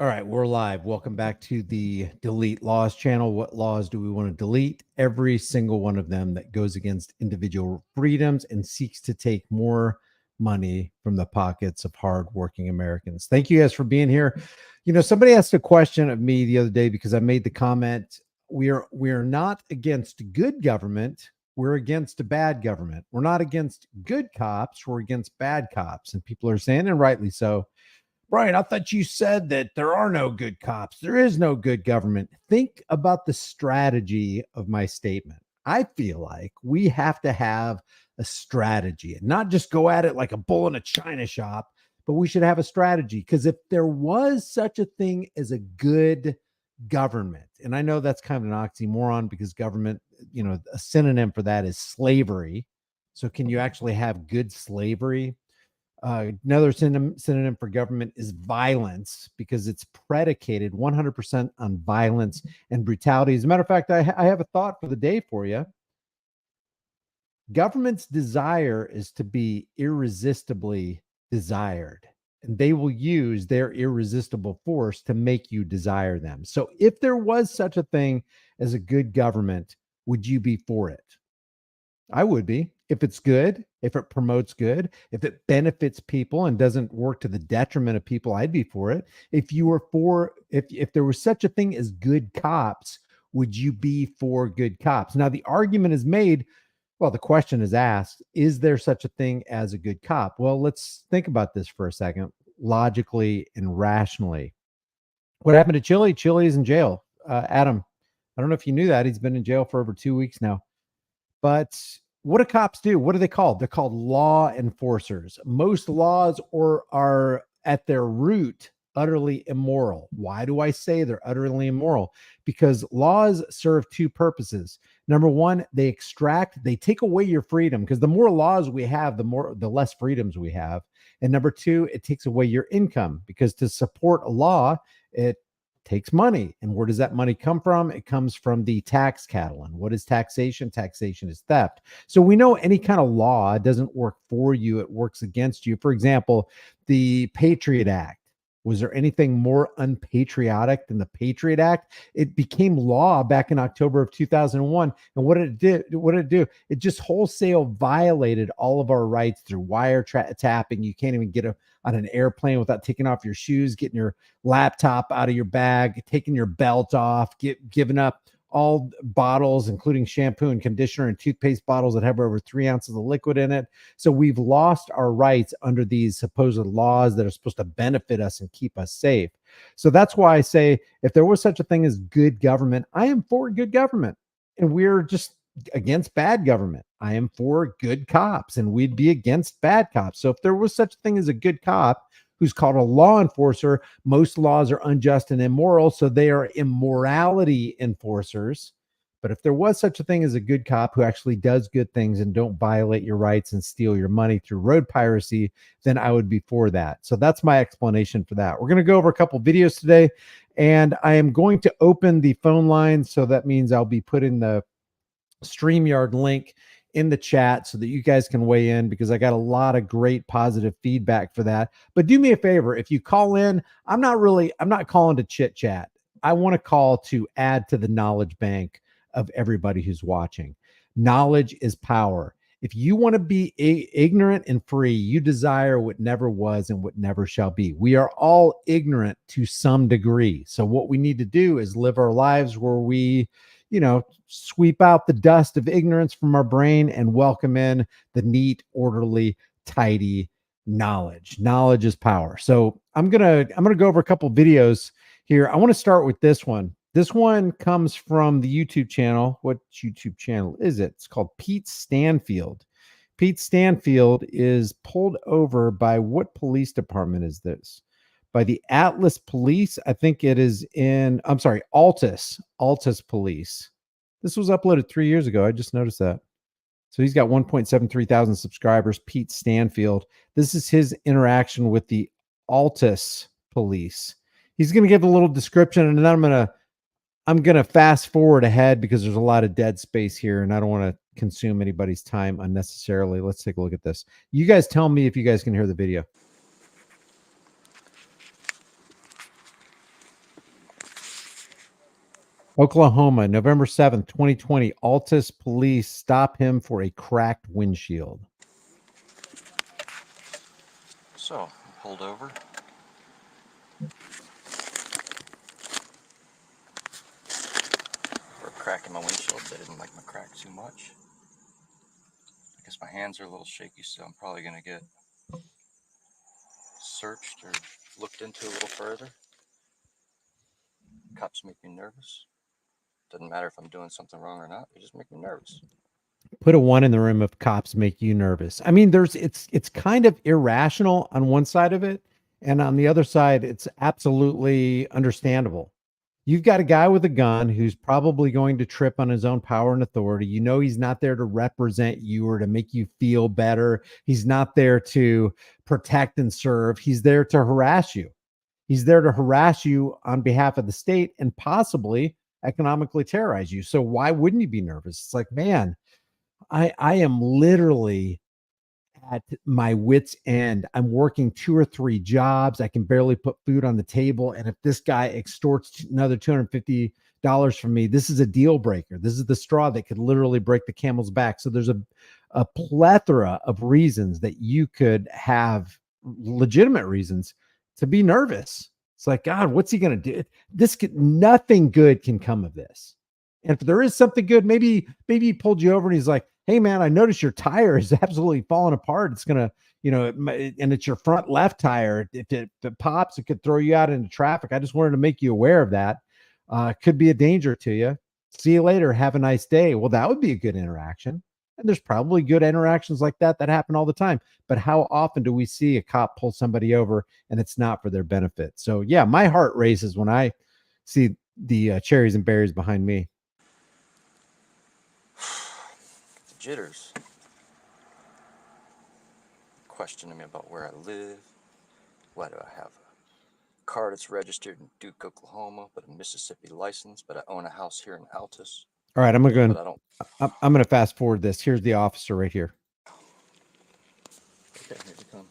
All right, we're live. Welcome back to the Delete Laws channel. What laws do we want to delete? Every single one of them that goes against individual freedoms and seeks to take more money from the pockets of hardworking Americans. Thank you guys for being here. You know, somebody asked a question of me the other day because I made the comment, we are not against good government. We're against bad government. We're not against good cops. We're against bad cops. And people are saying, and rightly so, Brian, I thought you said that there are no good cops. There is no good government. Think about the strategy of my statement. I feel like we have to have a strategy and not just go at it like a bull in a china shop, but we should have a strategy. Because if there was such a thing as a good government, and I know that's kind of an oxymoron because government, you know, a synonym for that is slavery. So can you actually have good slavery? Another synonym for government is violence because it's predicated 100% on violence and brutality. As a matter of fact, I have a thought for the day for you. Government's desire is to be irresistibly desired, and they will use their irresistible force to make you desire them. So if there was such a thing as a good government, would you be for it? I would be. If it's good, if it promotes good, if it benefits people and doesn't work to the detriment of people, I'd be for it. If you were for, if there was such a thing as good cops, would you be for good cops? Now, the argument is made, well, the question is asked, is there such a thing as a good cop? Well, let's think about this for a second, logically and rationally. What happened to Chille? Chille is in jail. Adam, I don't know if you knew that. He's been in jail for over 2 weeks now. But what do cops do? What are they called? They're called law enforcers. Most laws are at their root utterly immoral. Why do I say they're utterly immoral? Because laws serve two purposes. Number one, they take away your freedom, because the more laws we have, the less freedoms we have. And number two, it takes away your income, because to support a law, it takes money. And where does that money come from? It comes from the tax cattle. And what is taxation? Taxation is theft. So we know any kind of law doesn't work for you, it works against you. For example, the Patriot Act. Was there anything more unpatriotic than the Patriot Act? It became law back in October of 2001. And what did it do? It just wholesale violated all of our rights through wiretapping. You can't even get on an airplane without taking off your shoes, getting your laptop out of your bag, taking your belt off, giving up all bottles, including shampoo and conditioner and toothpaste bottles that have over 3 ounces of liquid in it. So we've lost our rights under these supposed laws that are supposed to benefit us and keep us safe. So that's why I say, if there was such a thing as good government, I am for good government. And we're just against bad government. I am for good cops, and we'd be against bad cops. So if there was such a thing as a good cop who's called a law enforcer, most laws are unjust and immoral, so they are immorality enforcers. But if there was such a thing as a good cop who actually does good things and don't violate your rights and steal your money through road piracy, then I would be for that. So that's my explanation for that. We're going to go over a couple videos today, and I am going to open the phone line. So that means I'll be putting the StreamYard link in the chat so that you guys can weigh in, because I got a lot of great positive feedback for that. But do me a favor, if you call in, I'm not calling to chit chat. I want to call to add to the knowledge bank of everybody who's watching. Knowledge is power. If you want to be ignorant and free, you desire what never was and what never shall be. We are all ignorant to some degree. So what we need to do is live our lives where we, sweep out the dust of ignorance from our brain and welcome in the neat, orderly, tidy knowledge. Knowledge is power. So I'm gonna go over a couple videos here. I want to start with this one. This one comes from the YouTube channel. What YouTube channel is it? It's called Pete Stanfield. Pete Stanfield is pulled over by what police department is this? By the Atlas Police. I think it is Altus Police. This was uploaded 3 years ago. I just noticed that. So he's got 1.73 thousand subscribers, Pete Stanfield. This is his interaction with the Altus Police. He's going to give a little description, and then I'm going to fast forward ahead because there's a lot of dead space here, and I don't want to consume anybody's time unnecessarily. Let's take a look at this. You guys tell me if you guys can hear the video. Oklahoma, November 7th, 2020. Altus police stop him for a cracked windshield. So, pulled over. For cracking my windshield. They didn't like my crack too much. I guess my hands are a little shaky, so I'm probably going to get searched or looked into a little further. Cops make me nervous. Doesn't matter if I'm doing something wrong or not. They just make me nervous. Put a 1 in the room if cops make you nervous. I mean, it's kind of irrational on one side of it, and on the other side, it's absolutely understandable. You've got a guy with a gun who's probably going to trip on his own power and authority. You know he's not there to represent you or to make you feel better. He's not there to protect and serve. He's there to harass you. He's there to harass you on behalf of the state and possibly economically terrorize you. So why wouldn't you be nervous? It's like, man, I am literally at my wit's end. I'm working 2 or 3 jobs. I can barely put food on the table. And if this guy extorts another $250 from me, this is a deal breaker. This is the straw that could literally break the camel's back. So there's a plethora of reasons that you could have, legitimate reasons to be nervous. It's like, God, what's he going to do? Nothing good can come of this. And if there is something good, maybe he pulled you over and he's like, hey man, I noticed your tire is absolutely falling apart. It's gonna, and it's your front left tire. If it pops, it could throw you out into traffic. I just wanted to make you aware of that. Could be a danger to you. See you later. Have a nice day. Well, that would be a good interaction. And there's probably good interactions like that happen all the time. But how often do we see a cop pull somebody over and it's not for their benefit? So yeah, my heart races when I see the cherries and berries behind me. Jitters. Questioning me about where I live. Why do I have a car that's registered in Duke, Oklahoma, but a Mississippi license, but I own a house here in Altus. All right, I'm But going I don't. I'm going to fast forward this. Here's the officer right here. Okay, here they come.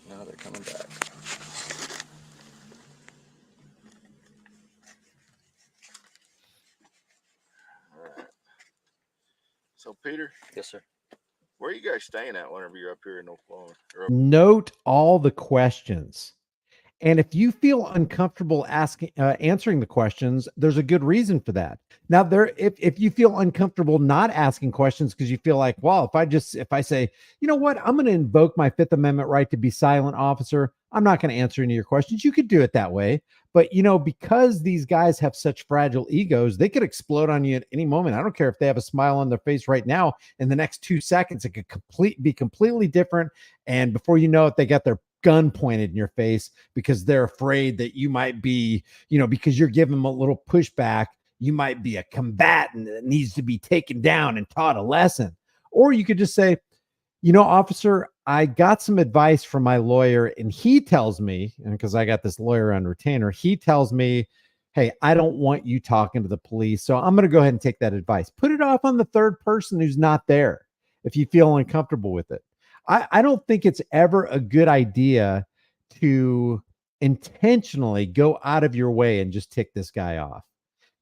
Now they're coming back. All right. So, Peter. Yes, sir. Where are you guys staying at whenever you're up here in Oklahoma? Note all the questions. And if you feel uncomfortable answering the questions, there's a good reason for that. Now, if you feel uncomfortable not asking questions because you feel like, well, if I say, you know what, I'm going to invoke my Fifth Amendment right to be silent, officer, I'm not going to answer any of your questions. You could do it that way. But, because these guys have such fragile egos, they could explode on you at any moment. I don't care if they have a smile on their face right now. In the next 2 seconds, it could be completely different. And before you know it, they got their gun pointed in your face because they're afraid that you might be, because you're giving them a little pushback, you might be a combatant that needs to be taken down and taught a lesson. Or you could just say, officer, I got some advice from my lawyer and he tells me, and because I got this lawyer on retainer, he tells me, hey, I don't want you talking to the police. So I'm going to go ahead and take that advice. Put it off on the third person who's not there if you feel uncomfortable with it. I don't think it's ever a good idea to intentionally go out of your way and just tick this guy off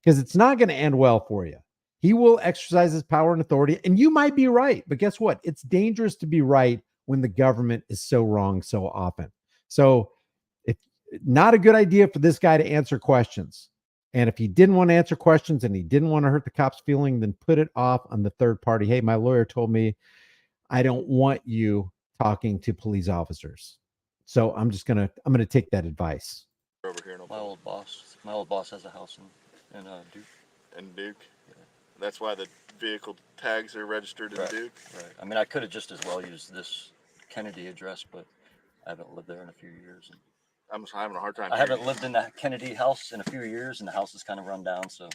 because it's not going to end well for you. He will exercise his power and authority, and you might be right. But guess what? It's dangerous to be right when the government is so wrong so often. So it's not a good idea for this guy to answer questions. And if he didn't want to answer questions and he didn't want to hurt the cops' feeling, then put it off on the third party. Hey, my lawyer told me I don't want you talking to police officers. So I'm going to take that advice. Over here in Oklahoma. My old boss has a house in Duke. In Duke? Yeah. That's why the vehicle tags are registered in Duke? Right. I mean, I could have just as well used this Kennedy address, but I haven't lived there in a few years. I'm having a hard time. I haven't lived in that Kennedy house in a few years, and the house is kind of run down, so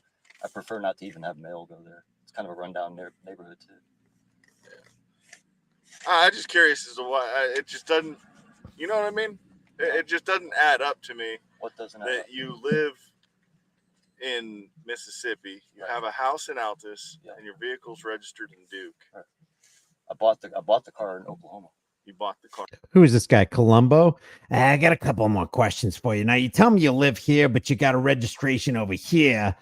I prefer not to even have mail go there. It's kind of a rundown neighborhood, too. I'm just curious as to why it just doesn't, you know what I mean? It just doesn't add up to me. What doesn't add up? That you live in Mississippi, you have a house in Altus, and your vehicle's registered in Duke. Right. I bought the car in Oklahoma. you bought the car. Who is this guy, Columbo? I got a couple more questions for you. Now, you tell me you live here, but you got a registration over here.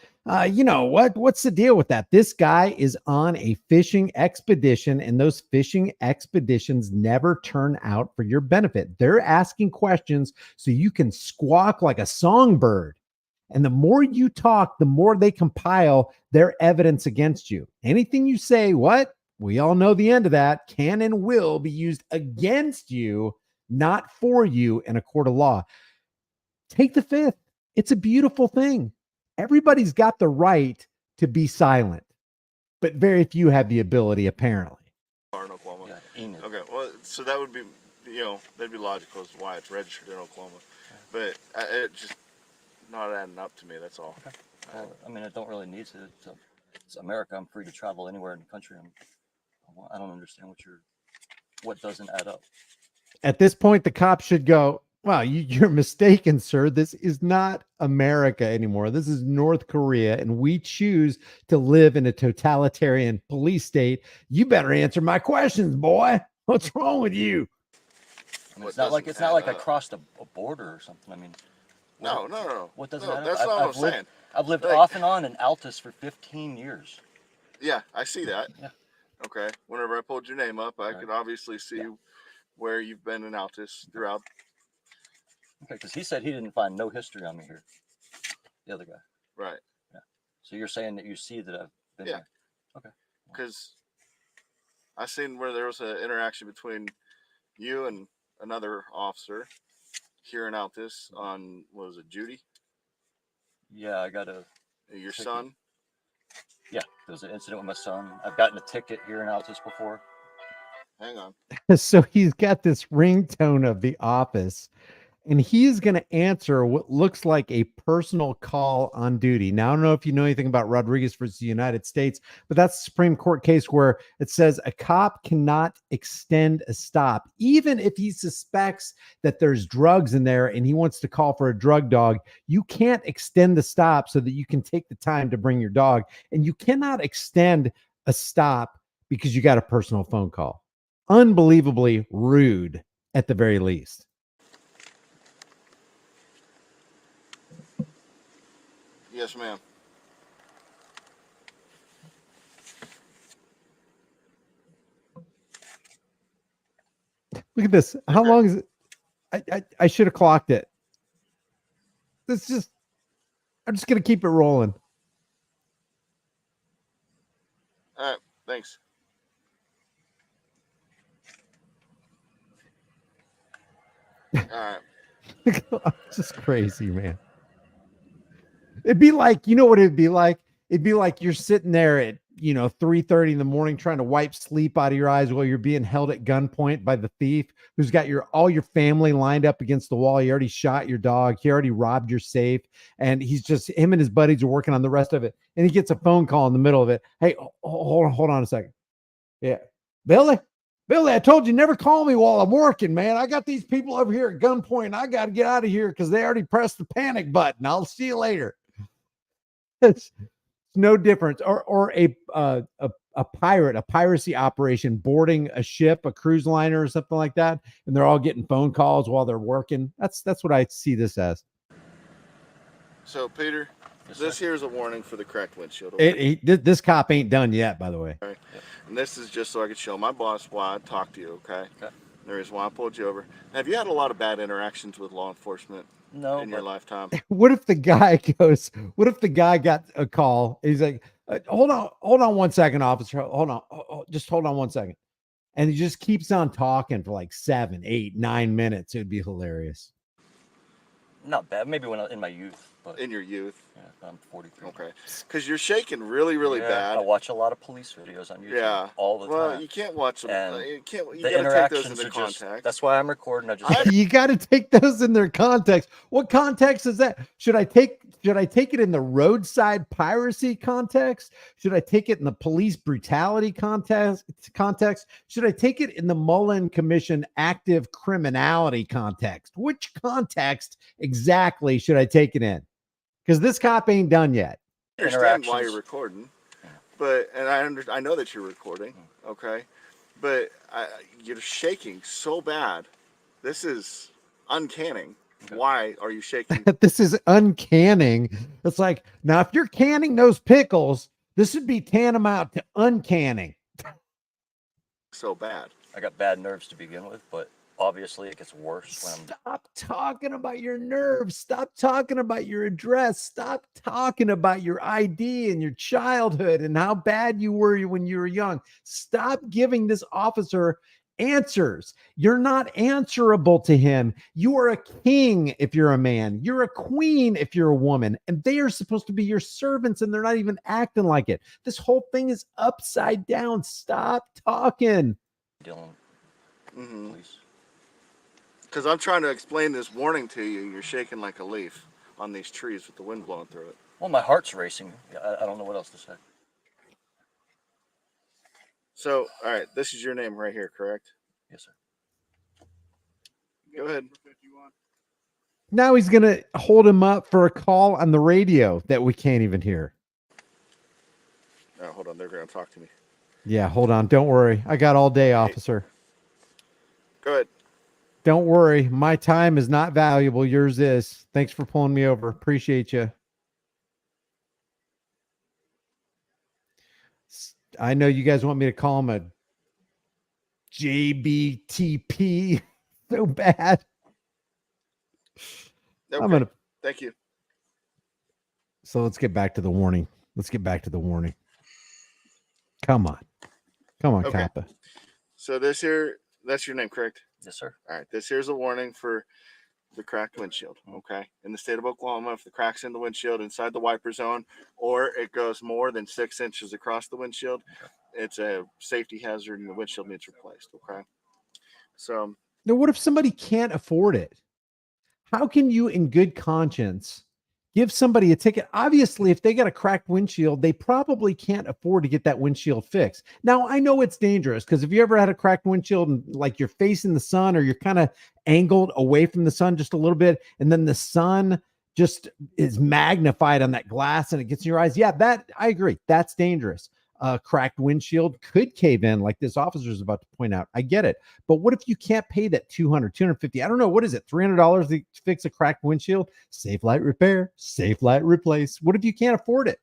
You know what? What's the deal with that? This guy is on a fishing expedition, and those fishing expeditions never turn out for your benefit. They're asking questions so you can squawk like a songbird. And the more you talk, the more they compile their evidence against you. Anything you say, what? We all know the end of that, can and will be used against you, not for you in a court of law. Take the fifth. It's a beautiful thing. Everybody's got the right to be silent, but very few have the ability, apparently. In Oklahoma. Yeah, Enid. Okay, well, so that would be, that'd be logical as to why it's registered in Oklahoma. But it just not adding up to me, that's all. Okay. Well, I mean, I don't really need to. It's America. I'm free to travel anywhere in the country. I don't understand what doesn't add up. At this point, the cop should go, well, you're mistaken, sir. This is not America anymore. This is North Korea, and we choose to live in a totalitarian police state. You better answer my questions, boy. What's wrong with you? I mean, it's not like I crossed a border or something. I mean, No. What doesn't No, add up? that's not what I'm saying. I've lived Like- off and on in Altus for 15 years. Yeah, I see that. Yeah. Okay. Whenever I pulled your name up, I could obviously see where you've been in Altus throughout. Okay, because he said he didn't find no history on me here. The other guy. Right. Yeah. So you're saying that you see that I've been there. Okay. Because I seen where there was an interaction between you and another officer here in Altus on, what was it, Judy? Yeah, I got Your son? Yeah, there was an incident with my son. I've gotten a ticket here in Altus before. Hang on. So he's got this ringtone of The Office, and he's going to answer what looks like a personal call on duty. Now, I don't know if you know anything about Rodriguez versus the United States, but that's a Supreme Court case where it says a cop cannot extend a stop, even if he suspects that there's drugs in there and he wants to call for a drug dog. You can't extend the stop so that you can take the time to bring your dog, and you cannot extend a stop because you got a personal phone call. Unbelievably rude at the very least. Yes, ma'am. Look at this. How long is it? I should have clocked it. I'm just going to keep it rolling. All right. Thanks. All right. Just crazy, man. It'd be like, you know what it'd be like? It'd be like you're sitting there at, 3:30 in the morning trying to wipe sleep out of your eyes while you're being held at gunpoint by the thief who's got all your family lined up against the wall. He already shot your dog. He already robbed your safe. And him and his buddies are working on the rest of it. And he gets a phone call in the middle of it. Hey, hold on a second. Yeah. Billy, I told you never call me while I'm working, man. I got these people over here at gunpoint. And I got to get out of here because they already pressed the panic button. I'll see you later. It's no difference. Or a piracy operation boarding a ship, a cruise liner or something like that, and they're all getting phone calls while they're working. That's what I see this as. So, Peter, this here is a warning for the cracked windshield. This cop ain't done yet, by the way. Okay. And this is just so I could show my boss why I talked to you, okay? The reason why I pulled you over. Have you had a lot of bad interactions with law enforcement in your lifetime? What if the guy got a call? He's like, hold on 1 second, officer. Hold on. Just hold on 1 second. And he just keeps on talking for like 7, 8, 9 minutes. It'd be hilarious. Not bad. Maybe when in my youth. But in your youth? Yeah, I'm 43. Okay. Because you're shaking really, really bad. I watch a lot of police videos on YouTube all the time. Well, you can't watch them. And you got the to take interactions those into are context. That's why I'm recording. You got to take those in their context. What context is that? Should I take it in the roadside piracy context? Should I take it in the police brutality context? Should I take it in the Mullen Commission active criminality context? Which context exactly should I take it in? Because this cop ain't done yet. I understand why you're recording, but I know that you're recording, okay? But You're shaking so bad. This is uncanning. Okay. Why are you shaking? This is uncanning. It's like, now if you're canning those pickles, this would be tantamount to uncanning. So bad. I got bad nerves to begin with, but obviously it gets worse when I'm. Stop talking about your nerves. Stop talking about your address. Stop talking about your ID and your childhood and how bad you were when you were young. Stop giving this officer answers. You're not answerable to him. You are a king if you're a man. You're a queen if you're a woman. And they are supposed to be your servants, and they're not even acting like it. This whole thing is upside down. Stop talking. Dylan, please. Because I'm trying to explain this warning to you. You're shaking like a leaf on these trees with the wind blowing through it. Well, my heart's racing. I don't know what else to say. So, all right, this is your name right here, correct? Yes, sir. Go ahead. Now he's going to hold him up for a call on the radio that we can't even hear. Oh, hold on. They're going to talk to me. Yeah, hold on. Don't worry. I got all day, officer. Go ahead. Don't worry. My time is not valuable. Yours is. Thanks for pulling me over. Appreciate you. I know you guys want me to call him a JBTP so bad. Okay. I'm going to. Thank you. So let's get back to the warning. Come on. Okay. Kappa. So this here, that's your name, correct? Yes, sir. All right. This here's a warning for the cracked windshield. Okay. In the state of Oklahoma, if the crack's in the windshield inside the wiper zone, or it goes more than 6 inches across the windshield, it's a safety hazard and the windshield needs replaced. Okay. So now, what if somebody can't afford it? How can you, in good conscience, give somebody a ticket? Obviously, if they got a cracked windshield, they probably can't afford to get that windshield fixed. Now, I know it's dangerous because if you ever had a cracked windshield and like you're facing the sun or you're kind of angled away from the sun just a little bit, and then the sun just is magnified on that glass and it gets in your eyes. Yeah, that I agree. That's dangerous. Cracked windshield could cave in like this officer is about to point out. I get it. But what if you can't pay that $200, $250? I don't know. What is it? $300 to fix a cracked windshield? Safe Light Repair, Safe Light Replace. What if you can't afford it?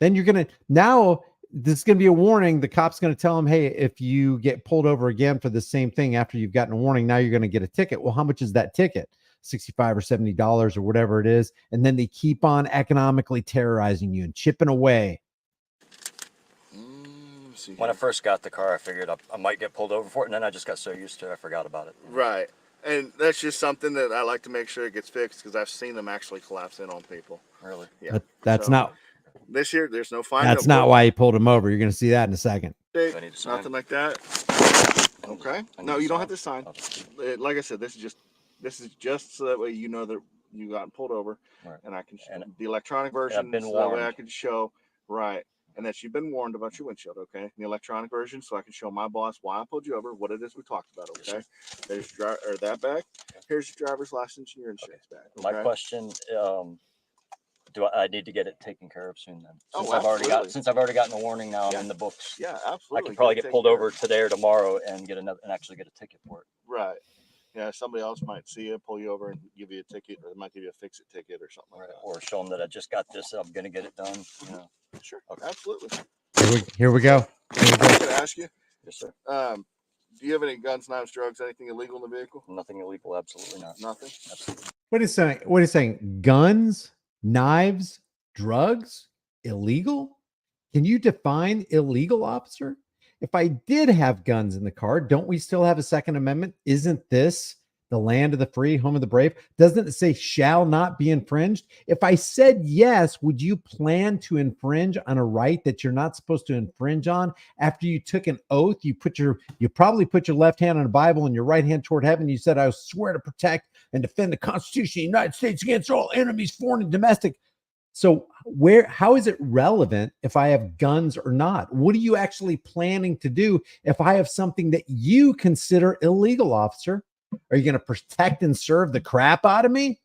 Then you're going to, now this is going to be a warning. The cop's going to tell him, hey, if you get pulled over again for the same thing after you've gotten a warning, now you're going to get a ticket. Well, how much is that ticket? $65 or $70 or whatever it is. And then they keep on economically terrorizing you and chipping away. When I first got the car, I figured I might get pulled over for it, and then I just got so used to it, I forgot about it. right. And that's just something that I like to make sure it gets fixed because I've seen them actually collapse in on people. Really? Yeah. That's So, not. This here, there's no fine. That's not why he pulled him over. You're going to see that in a second. I need to sign? Nothing like that. Okay. No, you don't have to sign. Like I said, this is just so that way you know that you got pulled over, Right. and I can the electronic version. I've been so that way I warned. can show right, and that you've been warned about your windshield. Okay. In the electronic version, so I can show my boss why I pulled you over, what it is we talked about. Okay. Yes, There's that back. Here's your driver's license and your insurance back. Okay? My question, do I need to get it taken care of soon then? Oh, Since I've already gotten a warning now, I'm in the books. Yeah, I absolutely. can probably get pulled over today or tomorrow and actually get a ticket for it. Right. Yeah, somebody else might see you, pull you over, and give you a ticket, or they might give you a fix-it ticket or something like that. Or show them that I just got this, I'm going to get it done. You know. Sure, Okay. absolutely. Here we go. I'm going to ask you, Yes, sir. do you have any guns, knives, drugs, anything illegal in the vehicle? Nothing illegal, absolutely not. Nothing? Absolutely. What is saying? What is saying? Guns, knives, drugs, illegal? Can you define illegal, officer? If I did have guns in the car, don't we still have a Second Amendment? Isn't this the land of the free, home of the brave? Doesn't it say shall not be infringed? If I said yes, would you plan to infringe on a right that you're not supposed to infringe on? After you took an oath, you probably put your left hand on the Bible and your right hand toward heaven. You said, I swear to protect and defend the Constitution of the United States against all enemies, foreign and domestic. So how is it relevant if I have guns or not? What are you actually planning to do if I have something that you consider illegal, officer? Are you going to protect and serve the crap out of me?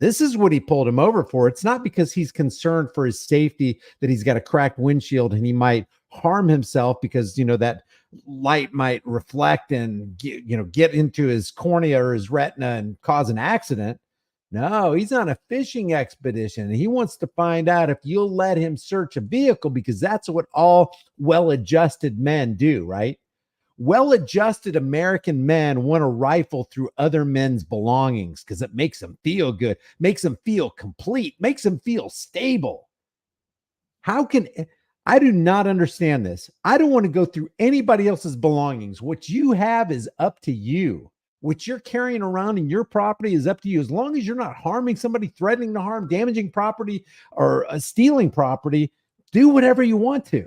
This is what he pulled him over for. It's not because he's concerned for his safety that he's got a cracked windshield and he might harm himself because, you know, that light might reflect and get into his cornea or his retina and cause an accident. No, he's on a fishing expedition, and he wants to find out if you'll let him search a vehicle, because that's what all well-adjusted men do, right? Well-adjusted American men want to rifle through other men's belongings because it makes them feel good, makes them feel complete, makes them feel stable. I do not understand this. I don't want to go through anybody else's belongings. What you have is up to you. What you're carrying around in your property is up to you. As long as you're not harming somebody, threatening to harm, damaging property, or stealing property, do whatever you want to.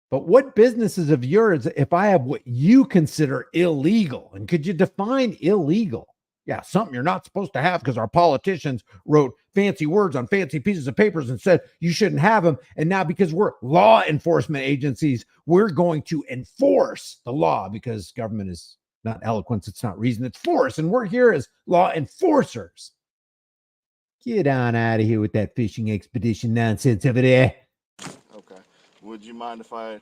But what business is of yours if I have what you consider illegal? And could you define illegal? Yeah, something you're not supposed to have because our politicians wrote fancy words on fancy pieces of papers and said you shouldn't have them. And now because we're law enforcement agencies, we're going to enforce the law, because government is not eloquence, it's not reason, it's force. And we're here as law enforcers. Get on out of here with that fishing expedition nonsense over there. Okay. Would you mind if I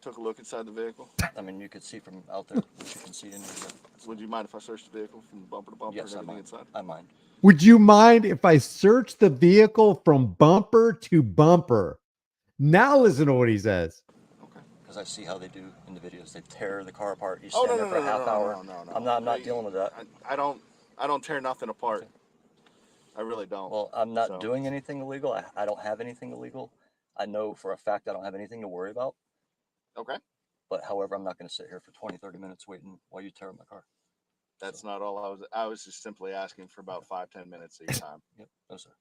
took a look inside the vehicle? I mean, you could see from out there what you can see in here. Would you mind if I searched the vehicle from bumper to bumper Yes, and I everything mind. inside? I mind. Would you mind if I search the vehicle from bumper to bumper? Now listen to what he says. Okay. Because I see how they do in the videos. They tear the car apart. You Oh, stand no, there for a half hour. no. I'm not dealing with that. I don't tear nothing apart. I really don't. Well, I'm not doing anything illegal. I don't have anything illegal. I know for a fact I don't have anything to worry about. Okay. But however, I'm not going to sit here for 20, 30 minutes waiting while you tear up my car. That's not all I was just simply asking for about 5-10 minutes of your time. Yep. No, sir.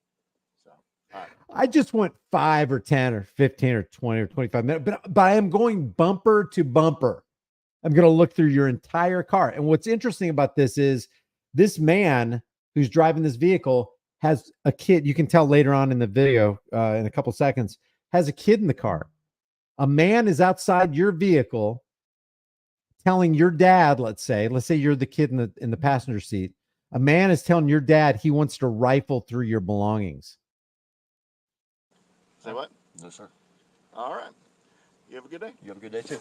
So, all right. I just want 5 or 10 or 15 or 20 or 25 minutes, but I am going bumper to bumper. I'm going to look through your entire car. And what's interesting about this is this man who's driving this vehicle has a kid. You can tell later on in the video, in a couple seconds, has a kid in the car. A man is outside your vehicle telling your dad, let's say you're the kid in the passenger seat. A man is telling your dad he wants to rifle through your belongings. Say what? No, sir. All right. You have a good day. You have a good day, too.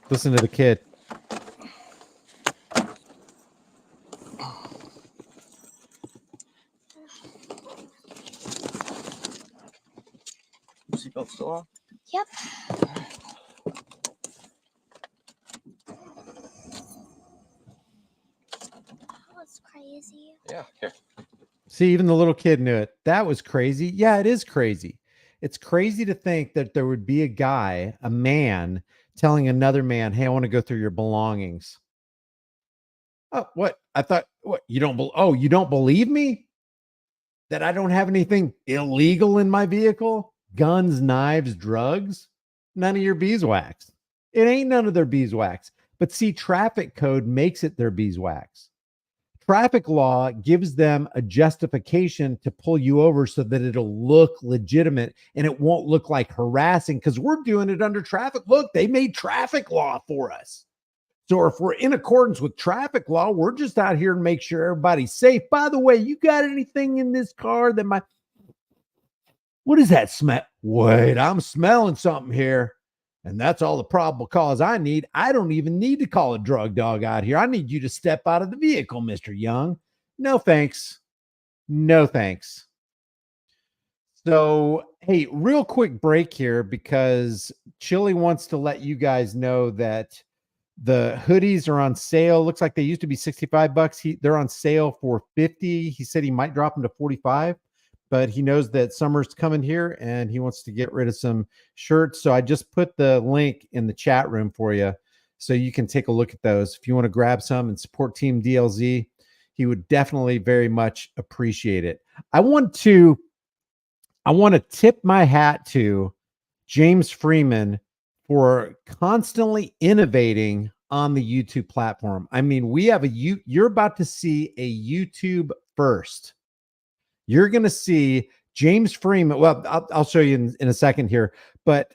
Listen to the kid. Seatbelt still on? Yep. That was crazy. Yeah. Here. See, even the little kid knew it. That was crazy. Yeah, it is crazy. It's crazy to think that there would be a man, telling another man, hey, I want to go through your belongings. Oh, what? I thought, what? You don't believe me? That I don't have anything illegal in my vehicle? Guns, knives, drugs? None of your beeswax. It ain't none of their beeswax. But see, traffic code makes it their beeswax. Traffic law gives them a justification to pull you over so that it'll look legitimate and it won't look like harassing, because we're doing it under traffic. Look, they made traffic law for us. So if we're in accordance with traffic law, we're just out here to make sure everybody's safe. By the way, you got anything in this car that might... What is that smell? Wait, I'm smelling something here. And that's all the probable cause I need. I don't even need to call a drug dog out here. I need you to step out of the vehicle, Mr. Young. No, thanks. No, thanks. So, hey, real quick break here, because Chille wants to let you guys know that the hoodies are on sale. Looks like they used to be $65. They're on sale for $50. He said he might drop them to $45. But he knows that summer's coming here and he wants to get rid of some shirts. So I just put the link in the chat room for you so you can take a look at those. If you want to grab some and support Team DLZ, he would definitely very much appreciate it. I want to tip my hat to James Freeman for constantly innovating on the YouTube platform. I mean, you're about to see a YouTube first. You're going to see James Freeman. Well, I'll show you in a second here. But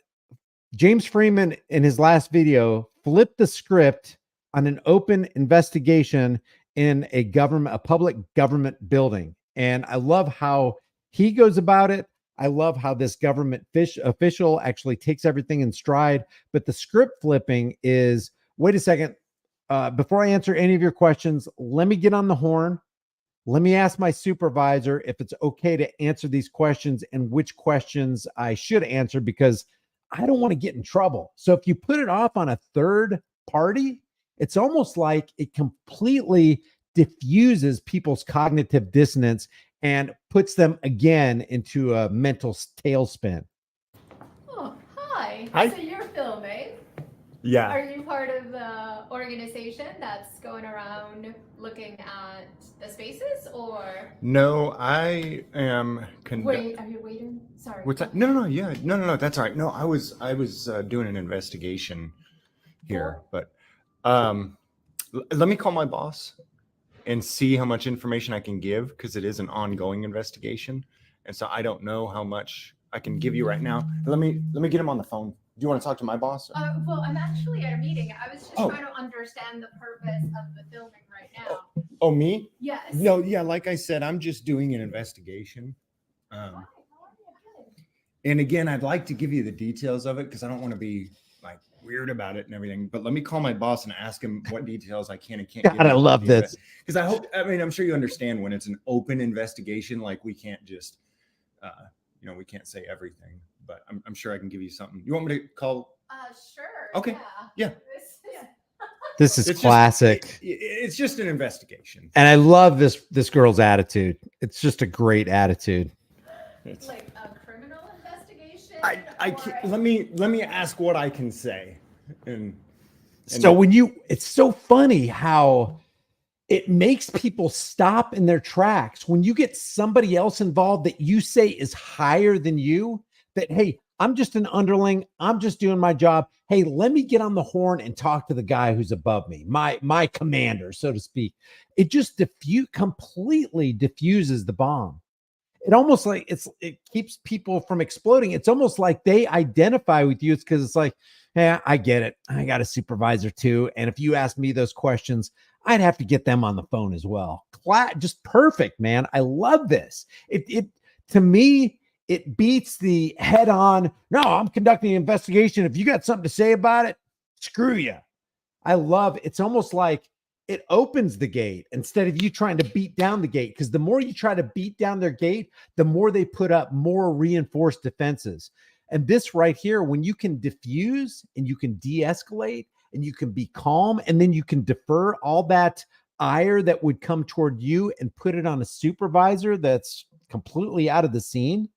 James Freeman, in his last video, flipped the script on an open investigation in a public government building. And I love how he goes about it. I love how this government official actually takes everything in stride. But the script flipping is, wait a second. Before I answer any of your questions, let me get on the horn. Let me ask my supervisor if it's okay to answer these questions and which questions I should answer, because I don't want to get in trouble. So if you put it off on a third party, it's almost like it completely diffuses people's cognitive dissonance and puts them again into a mental tailspin. Oh, hi. Hi. So you're filming. Yeah. Are you part of the organization that's going around looking at the spaces, or? No, I am. Wait, are you waiting? Sorry. What's that? No, yeah, no. That's all right. No, I was doing an investigation here, but let me call my boss and see how much information I can give, because it is an ongoing investigation, and so I don't know how much I can give you right now. Let me get him on the phone. Do you want to talk to my boss? Well, I'm actually at a meeting. I was just Oh. trying to understand the purpose of the filming right now. Oh, me? Yes. No, yeah. Like I said, I'm just doing an investigation. Hi, how are you? Good. And again, I'd like to give you the details of it because I don't want to be like weird about it and everything. But let me call my boss and ask him what details I can and can't. God, I love this. Because I'm sure you understand when it's an open investigation, like we can't just, we can't say everything. But I'm sure I can give you something. You want me to call? Sure. Okay. Yeah. This is It's classic. It's just an investigation. And I love this girl's attitude. It's just a great attitude. It's, Like a criminal investigation? I can't, let me ask what I can say. And So it's so funny how it makes people stop in their tracks when you get somebody else involved that you say is higher than you, that, hey, I'm just an underling. I'm just doing my job. Hey, let me get on the horn and talk to the guy who's above me, my commander, so to speak. It just completely diffuses the bomb. It almost like it keeps people from exploding. It's almost like they identify with you. It's because it's like, yeah, I get it. I got a supervisor too. And if you ask me those questions, I'd have to get them on the phone as well. Just perfect, man. I love this. It to me, it beats the head on. No, I'm conducting an investigation. If you got something to say about it, screw you. I love it's almost like it opens the gate instead of you trying to beat down the gate. Because the more you try to beat down their gate, the more they put up more reinforced defenses. And this right here, when you can diffuse and you can de-escalate and you can be calm, and then you can defer all that ire that would come toward you and put it on a supervisor that's completely out of the scene.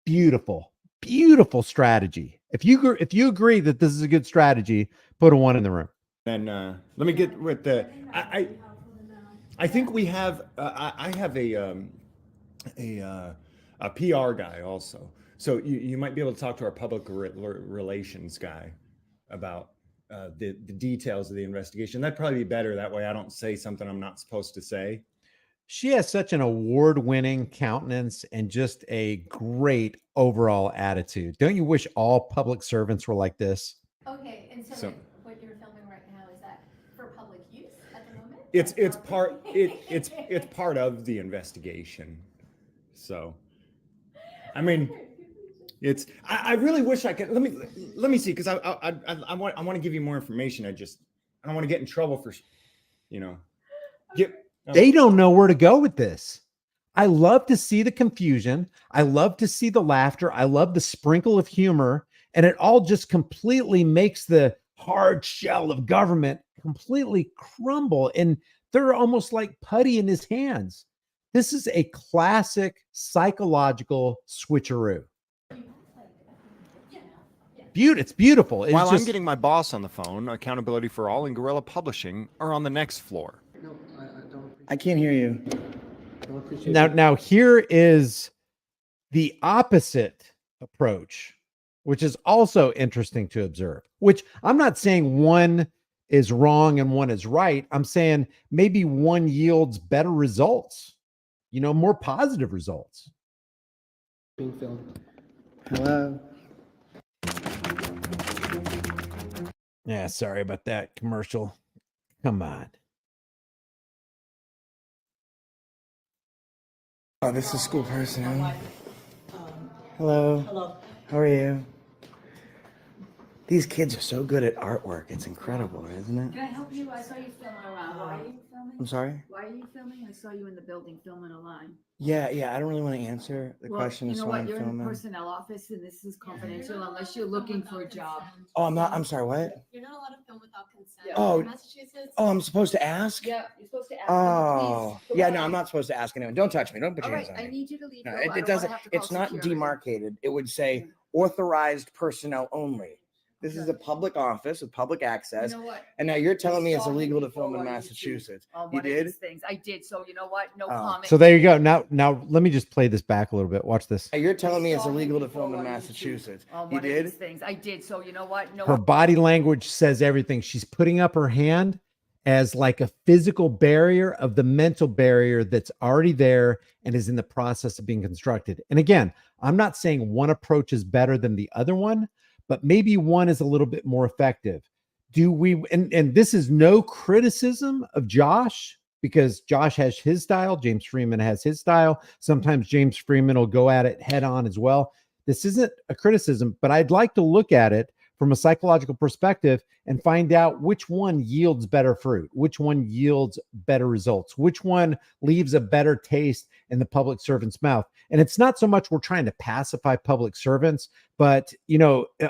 Beautiful, beautiful strategy. If you agree that this is a good strategy, put a 1 in the room. then let me get with the. I think we have. I have a PR guy also. So you might be able to talk to our public relations guy about the details of the investigation. That'd probably be better. That way I don't say something I'm not supposed to say. She has such an award-winning countenance and just a great overall attitude. Don't you wish all public servants were like this? Okay, and so So- what you're filming right now, is that for public use at the moment? It's Or- part it's part of the investigation. So, I mean, I really wish I could. Let me see, because I want to give you more information. I don't want to get in trouble for, They don't know where to go with this. I love to see the confusion. I love to see the laughter. I love the sprinkle of humor. And it all just completely makes the hard shell of government completely crumble. And they're almost like putty in his hands. This is a classic psychological switcheroo. It's beautiful. It's While just, I'm getting my boss on the phone, Accountability for All and Gorilla Publishing are on the next floor. I can't hear you. now here is the opposite approach, which is also interesting to observe, which I'm not saying one is wrong and one is right. I'm saying maybe one yields better results, more positive results. Being filmed. Hello. Yeah, sorry about that commercial. Come on. Oh, this is school personnel. Hello. Hello. How are you? These kids are so good at artwork. It's incredible, isn't it? Can I help you? I saw you filming around. Why are you filming? I'm sorry? Why are you filming? I saw you in the building filming a line. Yeah, I don't really want to answer the question. You That's know why what? I'm You're in the filming. personnel office and this is confidential unless you're looking for a job. Oh, I'm not. I'm sorry. What? You're not allowed to film without consent. Yeah. Oh. In Massachusetts. Oh, I'm supposed to ask? Yeah, you're supposed to ask. Oh, Please, yeah. No, I'm not supposed to ask anyone. Don't touch me. Don't put All your right, hands on I me. need you to leave. No, though. I it don't wanna doesn't. have to call It's not security. demarcated. It would say authorized personnel only. This is a public office with public access. You know what? And now you're telling me I it's saw illegal to you film in on YouTube Massachusetts. on You one of did? these things. I did. So you know what? No Oh. comment. So there you go. Now let me just play this back a little bit. Watch this. You're telling me it's saw illegal you to film in on YouTube Massachusetts. on You one of these did? things. I did. So you know what? No. Her body language says everything. She's putting up her hand as like a physical barrier of the mental barrier that's already there and is in the process of being constructed. And again, I'm not saying one approach is better than the other one, but maybe one is a little bit more effective. Do we, and this is no criticism of Josh, because Josh has his style, James Freeman has his style. Sometimes James Freeman will go at it head on as well. This isn't a criticism, but I'd like to look at it from a psychological perspective and find out which one yields better fruit, which one yields better results, which one leaves a better taste in the public servant's mouth. And it's not so much we're trying to pacify public servants, but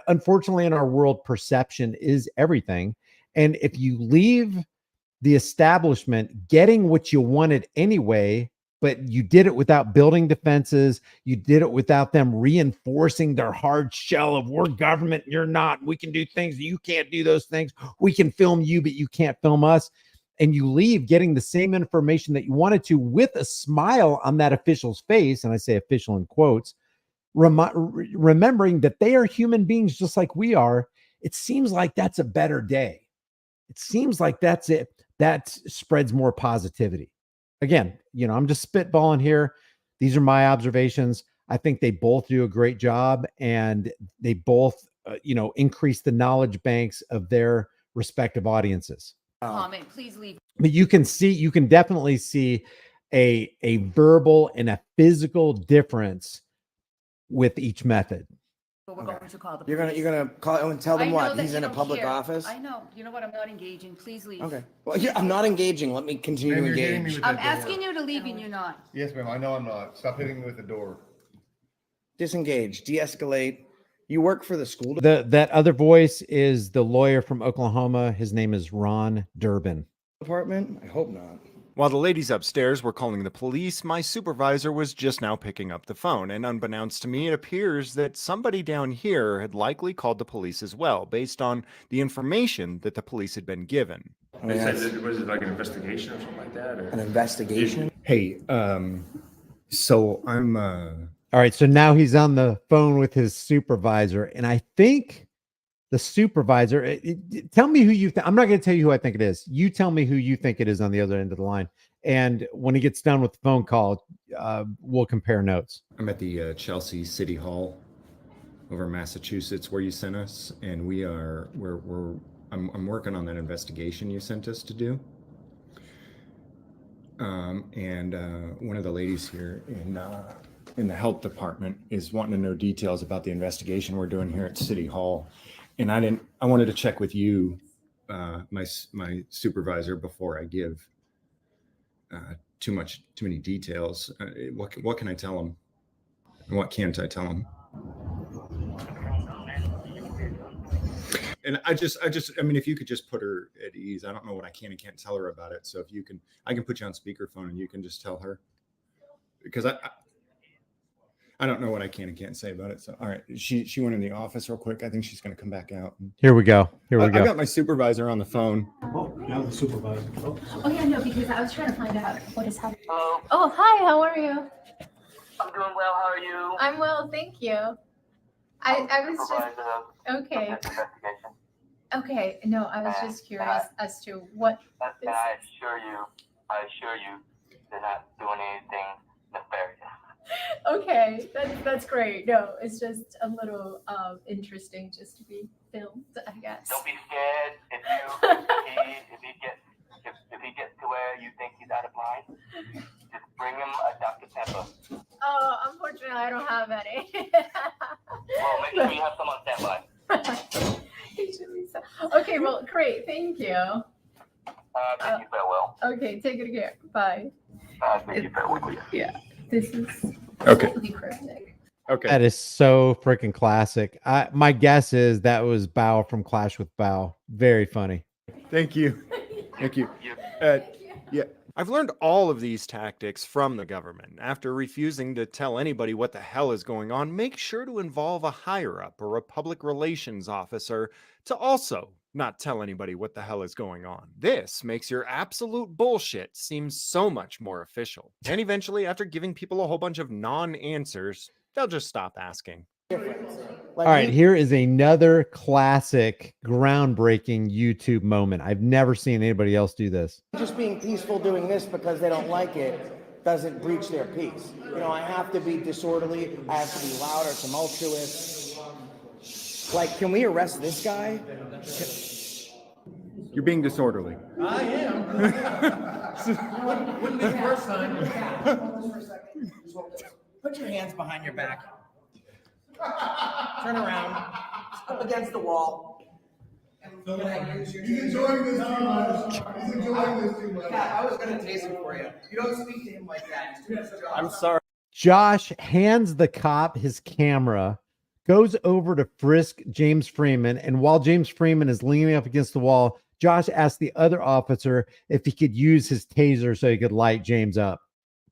unfortunately in our world, perception is everything. And if you leave the establishment getting what you wanted anyway, but you did it without building defenses, you did it without them reinforcing their hard shell of we're government, you're not, we can do things, you can't do those things, we can film you, but you can't film us. And you leave getting the same information that you wanted to with a smile on that official's face, and I say official in quotes, remembering that they are human beings just like we are. It seems like that's a better day. It seems like that's it. That spreads more positivity. Again, I'm just spitballing here. These are my observations. I think they both do a great job, and they both, increase the knowledge banks of their respective audiences. Comment. Please leave. But you can definitely see a verbal and a physical difference with each method. But we're going to call the You're police. gonna call and tell them I know what? that He's you in a don't public care. office? I know. You know what? I'm not engaging. Please leave. Okay. Well, yeah, I'm not engaging. Let me continue to Ma'am, you're hitting me engage. with I'm that door. asking you to leave and you're not. Yes, ma'am. I know I'm not. Stop hitting me with the door. Disengage, de-escalate. You work for the school. That other voice is the lawyer from Oklahoma. His name is Ron Durbin. Department? I hope not. While the ladies upstairs were calling the police, my supervisor was just now picking up the phone, and unbeknownst to me, it appears that somebody down here had likely called the police as well, based on the information that the police had been given. I mean, that's Was it like an investigation or something like that? Or? an investigation? Hey, so I'm All right, so now he's on the phone with his supervisor, and I think the supervisor, tell me who you think. I'm not going to tell you who I think it is. You tell me who you think it is on the other end of the line. And when he gets done with the phone call, we'll compare notes. I'm at the Chelsea City Hall over in Massachusetts where you sent us, and I'm working on that investigation you sent us to do. And one of the ladies here in the health department is wanting to know details about the investigation we're doing here at City Hall. And I wanted to check with you, my supervisor, before I give too many details. What can I tell him? And what can't I tell him? And I mean, if you could just put her at ease. I don't know what I can and can't tell her about it. So if you can, I can put you on speakerphone and you can just tell her, because I don't know what I can and can't say about it. So, all right. She went in the office real quick. I think she's going to come back out. Here we go. I got my supervisor on the phone. Oh, now the supervisor. Oh yeah, no, because I was trying to find out what is happening. Hello, Oh, hi, how are you? I'm doing well. How are you? I'm well, thank you. I was just, Supervisor of okay, this investigation. okay, no, I was just curious as to what, And I assure you, they're not doing anything nefarious. okay, that's great. No, it's just a little interesting just to be filmed, I guess. Don't be scared if he gets to where you think he's out of line. Just bring him a Dr. Pepper. Oh, unfortunately, I don't have any. Well, make sure you have some on standby. Okay, well, great. Thank you. Thank you, farewell. Okay, take it care. Bye. Thank you, farewell. Yeah, this is Okay. totally cryptic. Okay. That is so freaking classic. My guess is that was Bao from Clash with Bao. Very funny. Thank you. Thank you. Yeah. I've learned all of these tactics from the government. After refusing to tell anybody what the hell is going on, make sure to involve a higher up or a public relations officer to also not tell anybody what the hell is going on. This makes your absolute bullshit seem so much more official. And eventually, after giving people a whole bunch of non-answers, they'll just stop asking. All right, here is another classic, groundbreaking YouTube moment. I've never seen anybody else do this. Just being peaceful doing this because they don't like it doesn't breach their peace. You know, I have to be disorderly. I have to be loud or tumultuous. Like, can we arrest this guy? You're being disorderly. I am. Wouldn't be the first time. Hold this for a second. Put your hands behind your back. Turn around. Up against the wall. He's enjoying this too much. He's enjoying this too much. I was going to tase him for you. You don't speak to him like that. He's doing his job. I'm sorry. Josh hands the cop his camera, goes over to frisk James Freeman, and while James Freeman is leaning up against the wall, Josh asks the other officer if he could use his taser so he could light James up.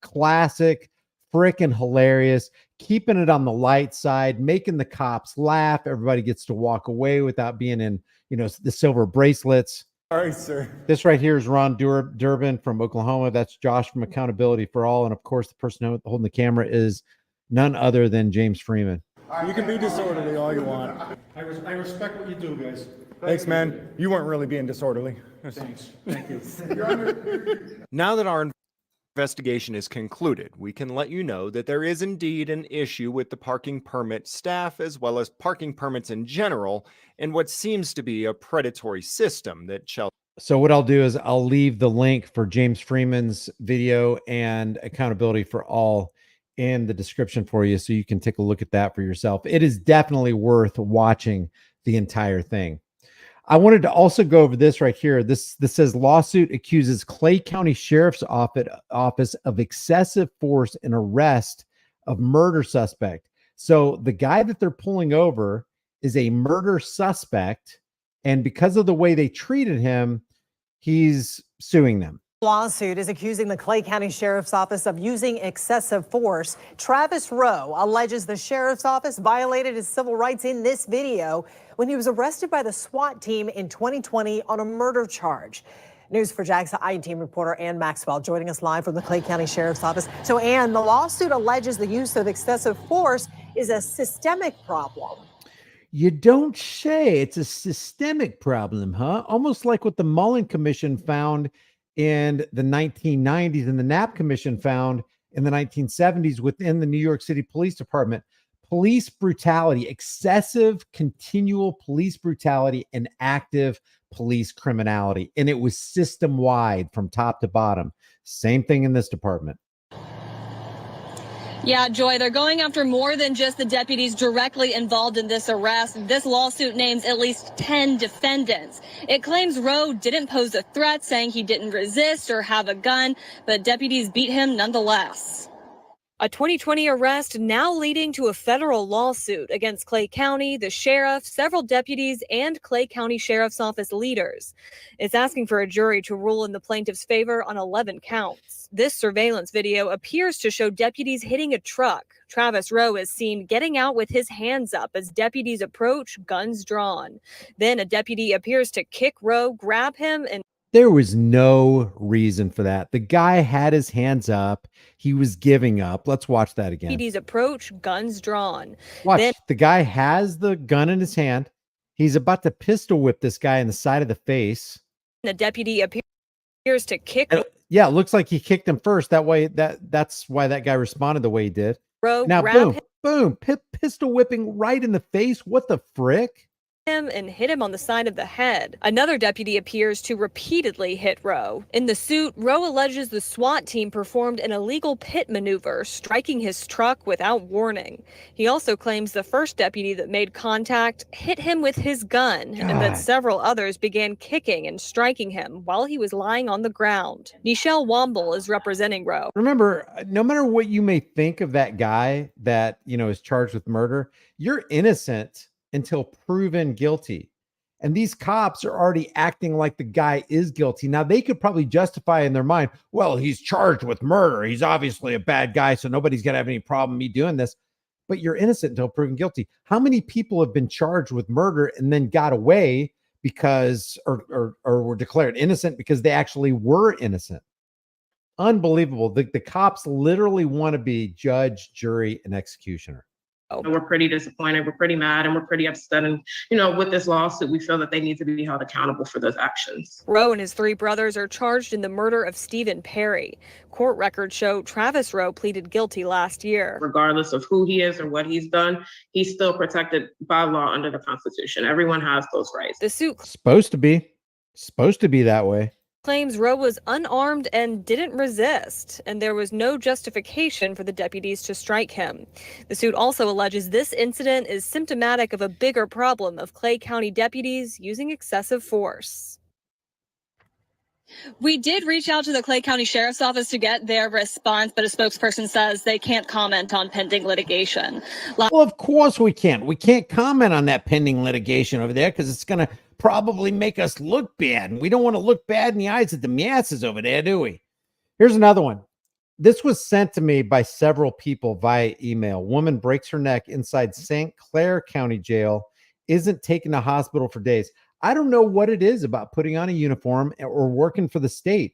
Classic, freaking hilarious, keeping it on the light side, making the cops laugh. Everybody gets to walk away without being in, the silver bracelets. Sorry, sir. This right here is Ron Durbin from Oklahoma. That's Josh from Accountability for All. And of course, the person holding the camera is none other than James Freeman. You can be disorderly all you want. I respect what you do, guys. Thanks, man. You weren't really being disorderly. Thanks. Thank you. Now that our investigation is concluded, we can let you know that there is indeed an issue with the parking permit staff as well as parking permits in general and what seems to be a predatory system that shall. So what I'll do is I'll leave the link for James Freeman's video and Accountability for All in the description for you so you can take a look at that for yourself. It is definitely worth watching the entire thing. I wanted to also go over this right here. This says lawsuit accuses Clay County Sheriff's Office of excessive force in arrest of murder suspect. So the guy that they're pulling over is a murder suspect, and because of the way they treated him, he's suing them. Lawsuit is accusing the Clay County Sheriff's Office of using excessive force. Travis Rowe alleges the sheriff's office violated his civil rights in this video when he was arrested by the SWAT team in 2020 on a murder charge. News for Jack's I-Team reporter Ann Maxwell joining us live from the Clay County Sheriff's Office. So Ann, the lawsuit alleges the use of excessive force is a systemic problem. You don't say. It's a systemic problem, huh? Almost like what the Mullen Commission found in the 1990s and the Knapp Commission found in the 1970s within the New York City Police Department. Police brutality, excessive, continual police brutality, and active police criminality. And it was system-wide from top to bottom. Same thing in this department. Yeah, Joy, they're going after more than just the deputies directly involved in this arrest. This lawsuit names at least 10 defendants. It claims Rowe didn't pose a threat, saying he didn't resist or have a gun, but deputies beat him nonetheless. A 2020 arrest now leading to a federal lawsuit against Clay County, the sheriff, several deputies, and Clay County Sheriff's Office leaders. It's asking for a jury to rule in the plaintiff's favor on 11 counts. This surveillance video appears to show deputies hitting a truck. Travis Rowe is seen getting out with his hands up as deputies approach, guns drawn. Then a deputy appears to kick Rowe, grab him, and there was no reason for that. The guy had his hands up. He was giving up. Let's watch that again. deputies approach, guns drawn. Watch. Then The guy has the gun in his hand. He's about to pistol whip this guy in the side of the face. a deputy appears to kick Yeah, it looks like he kicked him first. That's why that guy responded the way he did. Rowe, Now, grab boom, him. pistol whipping right in the face. What the frick? him and hit him on the side of the head. Another deputy appears to repeatedly hit Rowe. In the suit, Rowe alleges the SWAT team performed an illegal pit maneuver, striking his truck without warning. He also claims the first deputy that made contact hit him with his gun, and that God. several others began kicking and striking him while he was lying on the ground. Nichelle Womble is representing Rowe. Remember, no matter what you may think of that guy that, is charged with murder, you're innocent until proven guilty. And these cops are already acting like the guy is guilty. Now, they could probably justify in their mind, well, he's charged with murder. He's obviously a bad guy, so nobody's going to have any problem me doing this. But you're innocent until proven guilty. How many people have been charged with murder and then got away because, or were declared innocent because they actually were innocent? Unbelievable. The cops literally want to be judge, jury, and executioner. We're pretty disappointed. We're pretty mad, and we're pretty upset. And, with this lawsuit, we feel that they need to be held accountable for those actions. Rowe and his three brothers are charged in the murder of Stephen Perry. Court records show Travis Rowe pleaded guilty last year. Regardless of who he is or what he's done, he's still protected by law under the Constitution. Everyone has those rights. The suit Supposed to be that way. claims Rowe was unarmed and didn't resist, and there was no justification for the deputies to strike him. The suit also alleges this incident is symptomatic of a bigger problem of Clay County deputies using excessive force. We did reach out to the Clay County Sheriff's Office to get their response, but a spokesperson says they can't comment on pending litigation. Well, of course we can't. We can't comment on that pending litigation over there because it's going to probably make us look bad. And we don't want to look bad in the eyes of the masses over there, do we? Here's another one. This was sent to me by several people via email. Woman breaks her neck inside St. Clair County Jail, isn't taken to hospital for days. I don't know what it is about putting on a uniform or working for the state.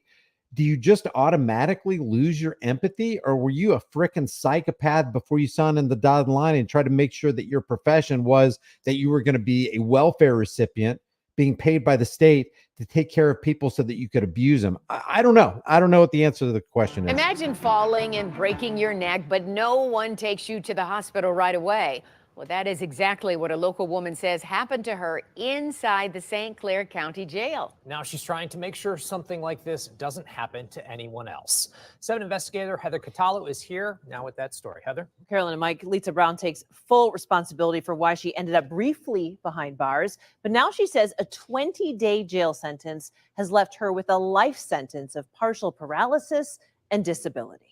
Do you just automatically lose your empathy, or were you a frickin' psychopath before you signed in the dotted line and tried to make sure that your profession was that you were going to be a welfare recipient being paid by the state to take care of people so that you could abuse them? I don't know. I don't know what the answer to the question is. Imagine falling and breaking your neck, but no one takes you to the hospital right away. Well, that is exactly what a local woman says happened to her inside the St. Clair County Jail. Now she's trying to make sure something like this doesn't happen to anyone else. 7 investigator Heather Cataldo is here now with that story. Heather? Carolyn and Mike, Lisa Brown takes full responsibility for why she ended up briefly behind bars, but now she says a 20-day jail sentence has left her with a life sentence of partial paralysis and disability.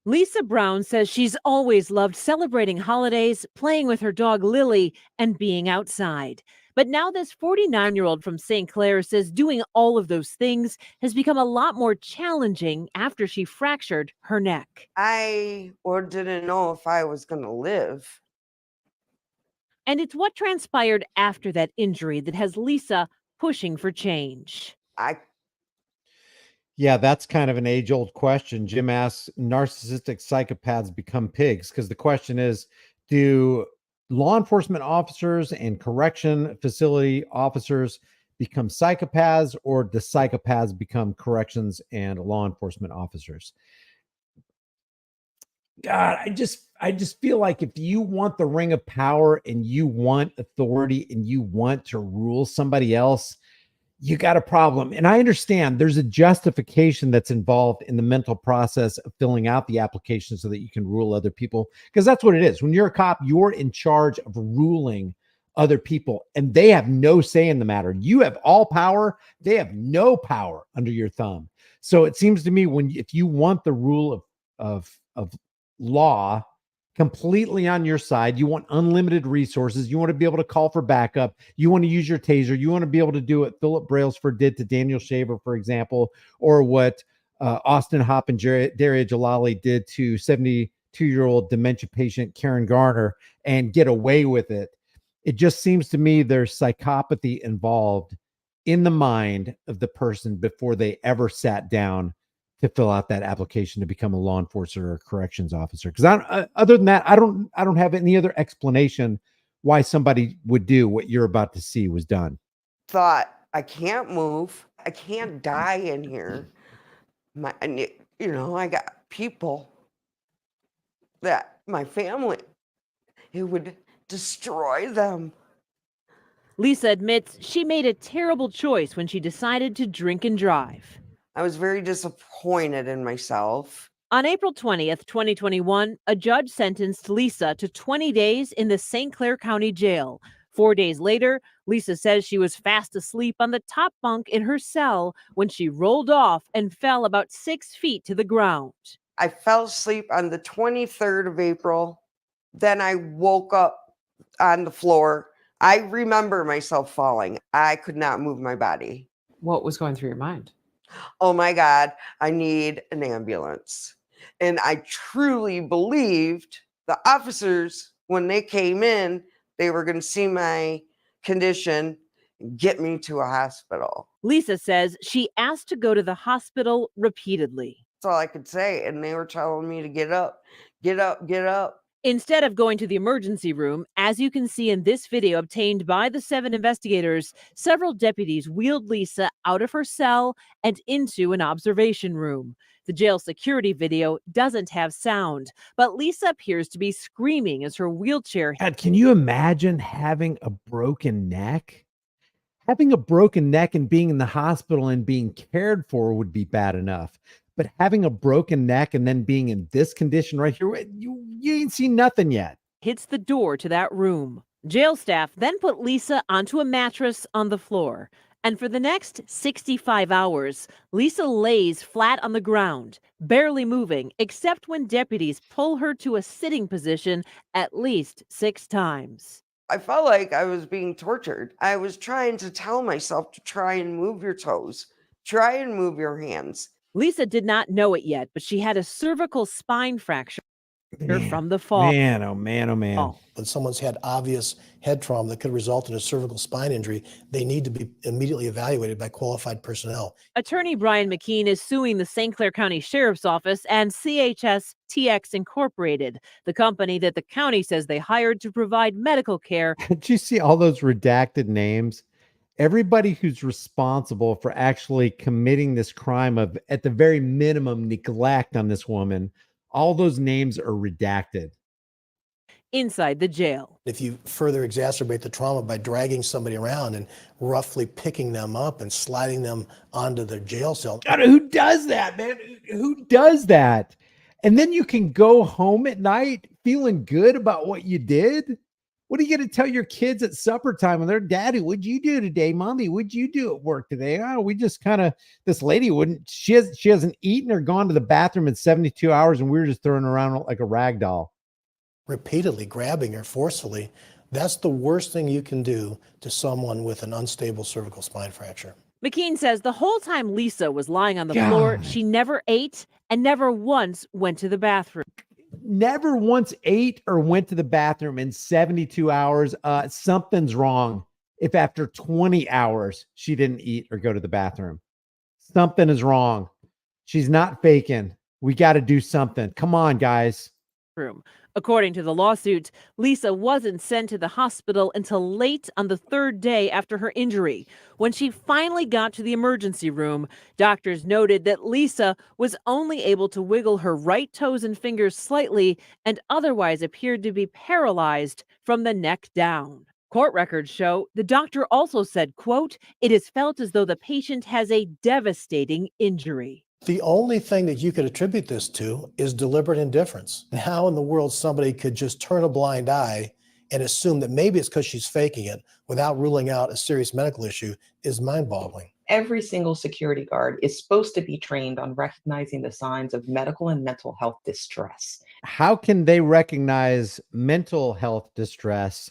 Lisa Brown says she's always loved celebrating holidays, playing with her dog Lily, and being outside. But now this 49-year-old from St. Clair says doing all of those things has become a lot more challenging after she fractured her neck. I didn't know if I was going to live. And it's what transpired after that injury that has Lisa pushing for change. Yeah, that's kind of an age-old question. Jim asks, narcissistic psychopaths become pigs? Because the question is, do law enforcement officers and correction facility officers become psychopaths, or do psychopaths become corrections and law enforcement officers? God, I just feel like if you want the ring of power and you want authority and you want to rule somebody else, you got a problem. And I understand there's a justification that's involved in the mental process of filling out the application so that you can rule other people, because that's what it is. When you're a cop, you're in charge of ruling other people, and they have no say in the matter. You have all power. They have no power under your thumb. So it seems to me if you want the rule of law completely on your side, you want unlimited resources, you want to be able to call for backup, you want to use your taser, you want to be able to do what Philip Brailsford did to Daniel Shaver, for example, or what Austin Hopp and Daria Jalali did to 72-year-old dementia patient Karen Garner and get away with it. It just seems to me there's psychopathy involved in the mind of the person before they ever sat down to fill out that application to become a law enforcer or corrections officer. Because other than that, I don't have any other explanation why somebody would do what you're about to see was done. Thought, I can't move. I can't die in here. I got people that my family, it would destroy them. Lisa admits she made a terrible choice when she decided to drink and drive. I was very disappointed in myself. On April 20th, 2021, a judge sentenced Lisa to 20 days in the St. Clair County Jail. 4 days later, Lisa says she was fast asleep on the top bunk in her cell when she rolled off and fell about 6 feet to the ground. I fell asleep on the 23rd of April. Then I woke up on the floor. I remember myself falling. I could not move my body. What was going through your mind? Oh my God, I need an ambulance. And I truly believed the officers, when they came in, they were going to see my condition and get me to a hospital. Lisa says she asked to go to the hospital repeatedly. That's all I could say. And they were telling me to get up, get up, get up. Instead of going to the emergency room, as you can see in this video obtained by the 7 investigators, several deputies wheeled Lisa out of her cell and into an observation room. The jail security video doesn't have sound, but Lisa appears to be screaming as her wheelchair. God, can you imagine having a broken neck? Having a broken neck and being in the hospital and being cared for would be bad enough. But having a broken neck and then being in this condition right here, you ain't seen nothing yet. Hits the door to that room. Jail staff then put Lisa onto a mattress on the floor. And for the next 65 hours, Lisa lays flat on the ground, barely moving, except when deputies pull her to a sitting position at least 6 times. I felt like I was being tortured. I was trying to tell myself to try and move your toes, try and move your hands. Lisa did not know it yet, but she had a cervical spine fracture from the fall. Man, oh man, oh man. When someone's had obvious head trauma that could result in a cervical spine injury, they need to be immediately evaluated by qualified personnel. Attorney Brian McKean is suing the St. Clair County Sheriff's Office and CHS TX Incorporated, the company that the county says they hired to provide medical care. Did you see all those redacted names? Everybody who's responsible for actually committing this crime of, at the very minimum, neglect on this woman, all those names are redacted. Inside the jail. If you further exacerbate the trauma by dragging somebody around and roughly picking them up and sliding them onto their jail cell. God, who does that, man? Who does that? And then you can go home at night feeling good about what you did? What are you going to tell your kids at supper time when they're, Daddy, what'd you do today? Mommy, what'd you do at work today? Oh, we just kind of, this lady she hasn't eaten or gone to the bathroom in 72 hours and we were just throwing her around like a rag doll. Repeatedly grabbing her forcefully, that's the worst thing you can do to someone with an unstable cervical spine fracture. McKean says the whole time Lisa was lying on the floor, she never ate and never once went to the bathroom. Never once ate or went to the bathroom in 72 hours. Something's wrong if after 20 hours she didn't eat or go to the bathroom. Something is wrong. She's not faking. We got to do something. Come on, guys. According to the lawsuit, Lisa wasn't sent to the hospital until late on the 3rd day after her injury. When she finally got to the emergency room, doctors noted that Lisa was only able to wiggle her right toes and fingers slightly and otherwise appeared to be paralyzed from the neck down. Court records show the doctor also said, quote, "It is felt as though the patient has a devastating injury." The only thing that you could attribute this to is deliberate indifference. And how in the world somebody could just turn a blind eye and assume that maybe it's because she's faking it without ruling out a serious medical issue is mind-boggling. Every single security guard is supposed to be trained on recognizing the signs of medical and mental health distress. How can they recognize mental health distress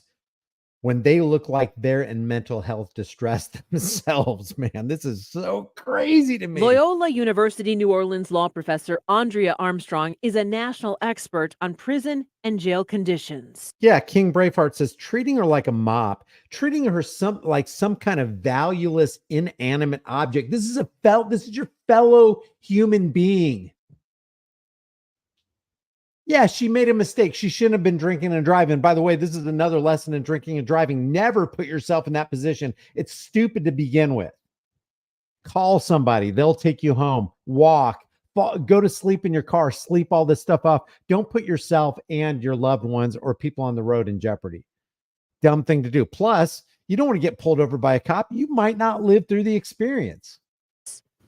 when they look like they're in mental health distress themselves? Man, this is so crazy to me. Loyola University New Orleans law professor Andrea Armstrong is a national expert on prison and jail conditions. Yeah, King Braveheart says treating her like a mop, treating her like some kind of valueless, inanimate object. This is your fellow human being. Yeah, she made a mistake. She shouldn't have been drinking and driving. By the way, this is another lesson in drinking and driving. Never put yourself in that position. It's stupid to begin with. Call somebody. They'll take you home. Walk. Go to sleep in your car. Sleep all this stuff off. Don't put yourself and your loved ones or people on the road in jeopardy. Dumb thing to do. Plus, You don't want to get pulled over by a cop. You might not live through the experience.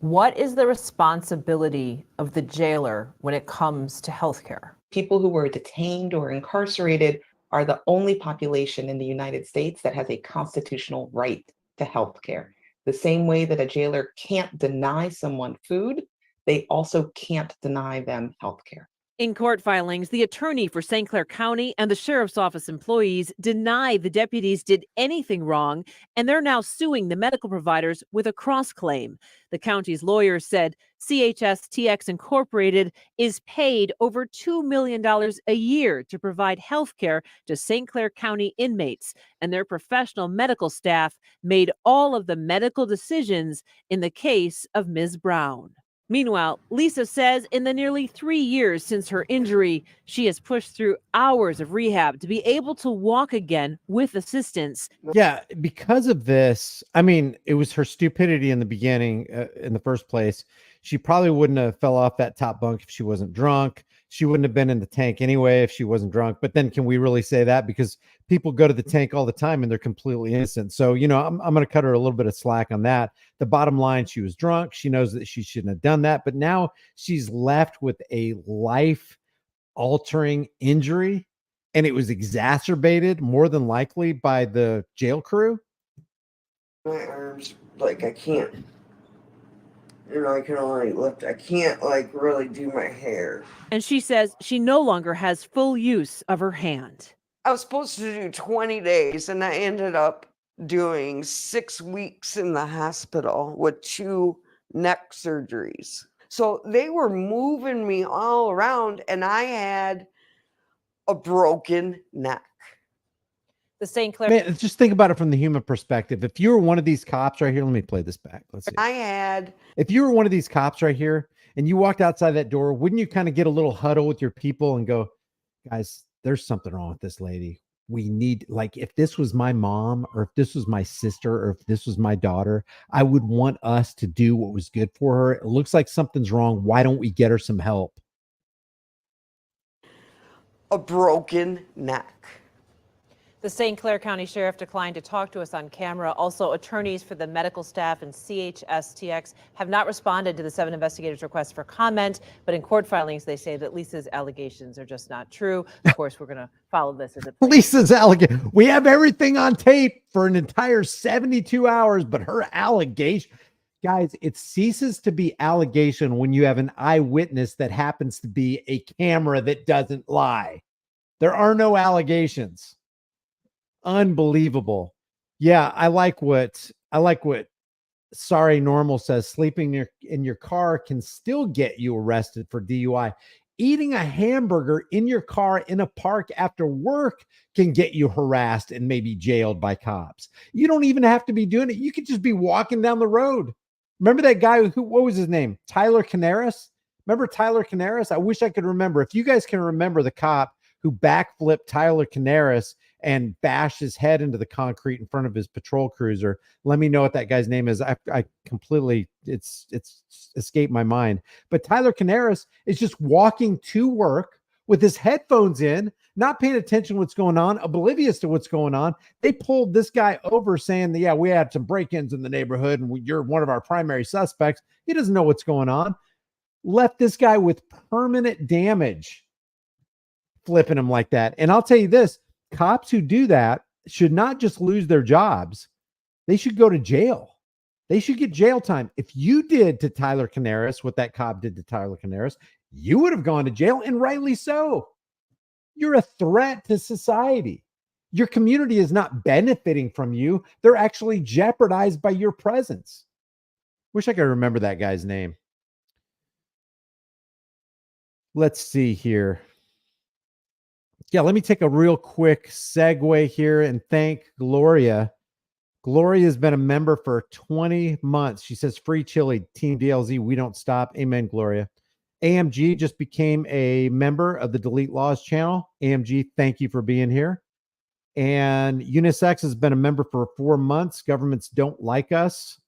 What is the responsibility of the jailer when it comes to healthcare? People who were detained or incarcerated are the only population in the United States that has a constitutional right to health care. The same way that a jailer can't deny someone food, they also can't deny them health care. In court filings, the attorney for St. Clair County and the sheriff's office employees deny the deputies did anything wrong, and they're now suing the medical providers with a cross-claim. The county's lawyers said CHSTX Incorporated is paid over $2 million a year to provide health care to St. Clair County inmates, and their professional medical staff made all of the medical decisions in the case of Ms. Brown. Meanwhile, Lisa says in the nearly 3 years since her injury, she has pushed through hours of rehab to be able to walk again with assistance. Yeah, because of this, I mean, it was her stupidity in the beginning, in the first place. She probably wouldn't have fell off that top bunk if she wasn't drunk. She wouldn't have been in the tank anyway if she wasn't drunk. But then can we really say that? Because people go to the tank all the time and they're completely innocent. So, you know, I'm going to cut her a little bit of slack on that. The bottom line, she was drunk. She knows that she shouldn't have done that. But now she's left with a life-altering injury, and it was exacerbated more than likely by the jail crew. My arms, like, I can't, you know, I can only lift, I can't, like, really do my hair. And she says she no longer has full use of her hand. I was supposed to do 20 days, and I ended up doing 6 weeks in the hospital with 2 neck surgeries. So they were moving me all around, and I had a broken neck. The St. Clair. Man, just think about it from the human perspective. If you were one of these cops right here, let me play this back. Let's see. If you were one of these cops right here and you walked outside that door, wouldn't you kind of get a little huddle with your people and go, guys, there's something wrong with this lady. We need, like, if this was my mom or if this was my sister or if this was my daughter, I would want us to do what was good for her. It looks like something's wrong. Why don't we get her some help? A broken neck. The St. Clair County Sheriff declined to talk to us on camera. Also, attorneys for the medical staff and CHSTX have not responded to the 7 investigators' request for comment, but in court filings, they say that Lisa's allegations are just not true. Of course, we're going to follow this as it plays. Lisa's allegation. We have everything on tape for an entire 72 hours, but her allegation, guys, it ceases to be allegation when you have an eyewitness that happens to be a camera that doesn't lie. There are no allegations. Unbelievable. Yeah, I like what Sorry Normal says. Sleeping in your car can still get you arrested for DUI. Eating a hamburger in your car in a park after work can get you harassed and maybe jailed by cops. You don't even have to be doing it. You could just be walking down the road. Remember that guy what was his name? Tyler Canaris? Remember Tyler Canaris? I wish I could remember. If you guys can remember the cop who backflipped Tyler Canaris and bashed his head into the concrete in front of his patrol cruiser, let me know what that guy's name is. I completely, it's escaped my mind. But Tyler Canaris is just walking to work with his headphones in, not paying attention to what's going on, oblivious to what's going on. They pulled this guy over saying, yeah, we had some break-ins in the neighborhood and you're one of our primary suspects. He doesn't know what's going on. Left this guy with permanent damage, flipping him like that. And I'll tell you this, cops who do that should not just lose their jobs. They should go to jail. They should get jail time. If you did to Tyler Canaris what that cop did to Tyler Canaris, you would have gone to jail, and rightly so. You're a threat to society. Your community is not benefiting from you. They're actually jeopardized by your presence. Wish I could remember that guy's name. Let's see here. Yeah, let me take a real quick segue here and thank Gloria. Gloria has been a member for 20 months. She says, free Chille, Team DLZ, we don't stop. Amen, Gloria. AMG just became a member of the Delete Laws channel. AMG, thank you for being here. And Unisex has been a member for 4 months. Governments don't like us.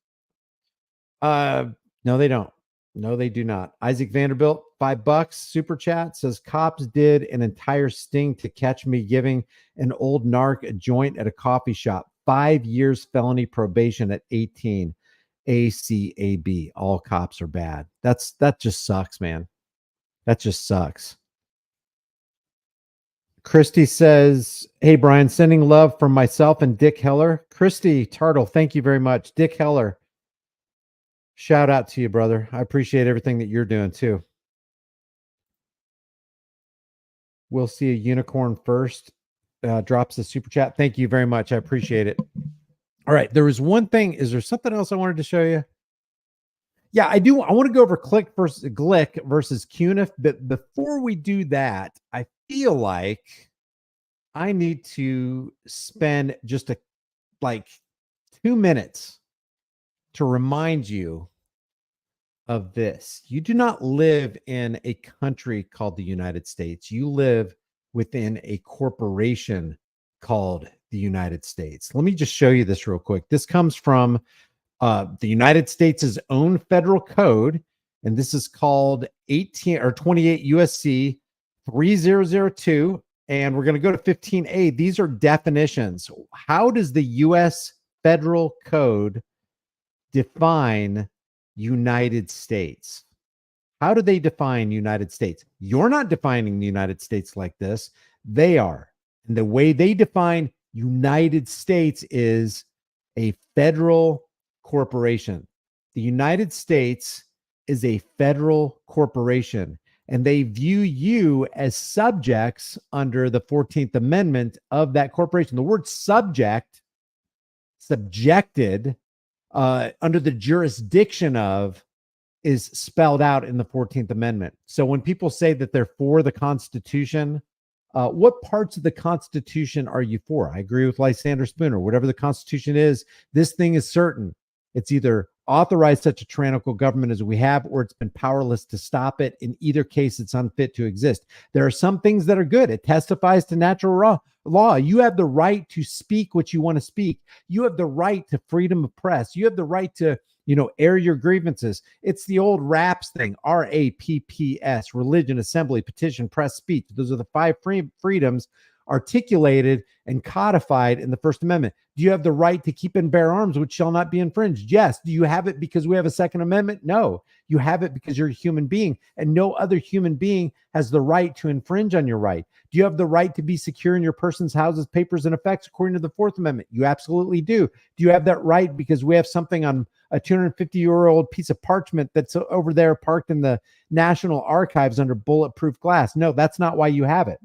No, they don't. No, they do not. Isaac Vanderbilt, $5 super chat, says cops did an entire sting to catch me giving an old narc a joint at a coffee shop. 5 years felony probation at 18. ACAB. All cops are bad. That just sucks, man. That just sucks. Christy says, hey, Brian, sending love from myself and Dick Heller. Christy Tartle, thank you very much. Dick Heller, shout out to you, brother. I appreciate everything that you're doing, too. We'll see a unicorn first. Drops the super chat. Thank you very much. I appreciate it. All right. There was one thing. Is there something else I wanted to show you? Yeah, I do. I want to go over Glick versus Cuniff. But before we do that, I feel like I need to spend just 2 minutes to remind you of this. You do not live in a country called the United States. You live within a corporation called the United States. Let me just show you this real quick. This comes from the United States' own federal code, and this is called 28 USC 3002, and we're going to go to 15A. These are definitions. How does the U.S. federal code define United States? How do they define United States? You're not defining the United States like this. They are. And the way they define United States is a federal corporation. The United States is a federal corporation, and they view you as subjects under the 14th Amendment of that corporation. The word subjected, under the jurisdiction of, is spelled out in the 14th Amendment. So when people say that they're for the Constitution, what parts of the Constitution are you for? I agree with Lysander Spooner. Whatever the Constitution is, this thing is certain. It's either authorized such a tyrannical government as we have, or it's been powerless to stop it. In either case, it's unfit to exist. There are some things that are good. It testifies to natural law. You have the right to speak what you want to speak. You have the right to freedom of press. You have the right to, air your grievances. It's the old RAPS thing, RAPPS, religion, assembly, petition, press, speech. Those are the 5 freedoms articulated and codified in the First Amendment. Do you have the right to keep and bear arms, which shall not be infringed? Yes. Do you have it because we have a Second Amendment? No. You have it because you're a human being, and no other human being has the right to infringe on your right. Do you have the right to be secure in your person's houses, papers, and effects according to the Fourth Amendment? You absolutely do. Do you have that right because we have something on a 250-year-old piece of parchment that's over there parked in the National Archives under bulletproof glass? No, that's not why you have it.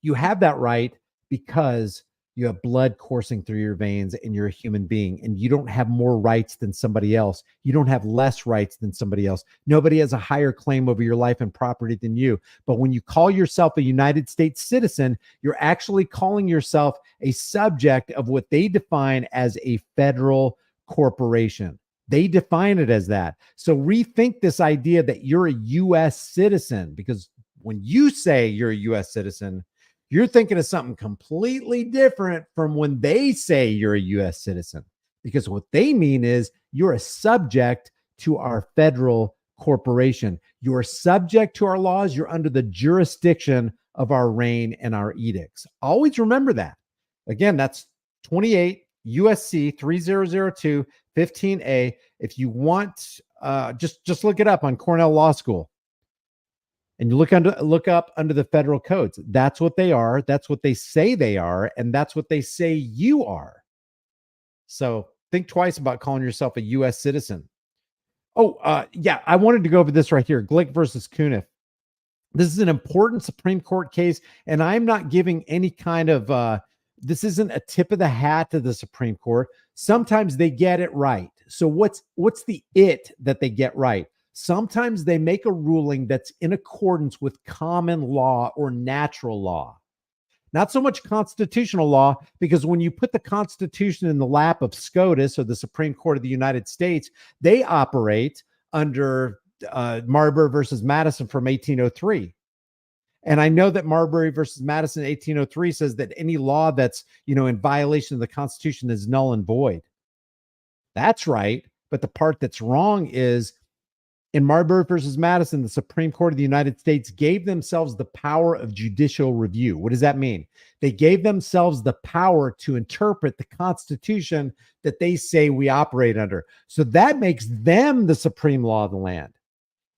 You have that right because you have blood coursing through your veins and you're a human being, and you don't have more rights than somebody else. You don't have less rights than somebody else. Nobody has a higher claim over your life and property than you. But when you call yourself a United States citizen, you're actually calling yourself a subject of what they define as a federal corporation. They define it as that. So rethink this idea that you're a U.S. citizen, because when you say you're a U.S. citizen, you're thinking of something completely different from when they say you're a U.S. citizen, because what they mean is you're a subject to our federal corporation. You're subject to our laws. You're under the jurisdiction of our reign and our edicts. Always remember that. Again, that's 28 USC 3002 15A. If you want, just look it up on Cornell Law School. And you look up under the federal codes. That's what they are. That's what they say they are. And that's what they say you are. So think twice about calling yourself a U.S. citizen. Yeah, I wanted to go over this right here. Glick versus Cuniff. This is an important Supreme Court case, and I'm not giving any kind of, this isn't a tip of the hat to the Supreme Court. Sometimes they get it right. So what's the it that they get right? Sometimes they make a ruling that's in accordance with common law or natural law. Not so much constitutional law, because when you put the Constitution in the lap of SCOTUS, or the Supreme Court of the United States, they operate under Marbury versus Madison from 1803. And I know that Marbury versus Madison 1803 says that any law that's, in violation of the Constitution is null and void. That's right. But the part that's wrong is In Marbury versus Madison, the Supreme Court of the United States gave themselves the power of judicial review. What does that mean? They gave themselves the power to interpret the Constitution that they say we operate under. So that makes them the supreme law of the land.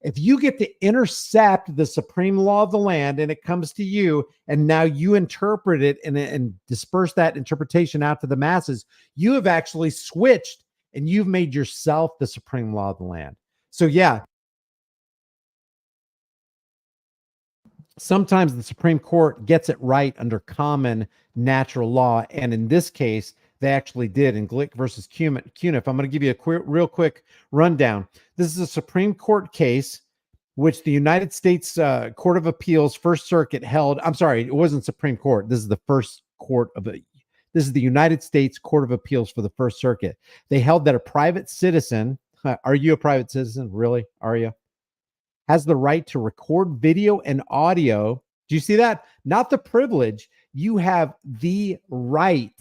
If you get to intercept the supreme law of the land and it comes to you, and now you interpret it and disperse that interpretation out to the masses, you have actually switched and you've made yourself the supreme law of the land. So yeah, sometimes the Supreme Court gets it right under common natural law. And in this case, they actually did in Glick versus Cuniff. I'm going to give you a real quick rundown. This is a Supreme Court case which the United States Court of Appeals First Circuit held. I'm sorry, it wasn't Supreme Court. This is the First Court of the This is the United States Court of Appeals for the First Circuit. They held that a private citizen, are you a private citizen? Really? Are you? Has the right to record video and audio. Do you see that? Not the privilege. You have the right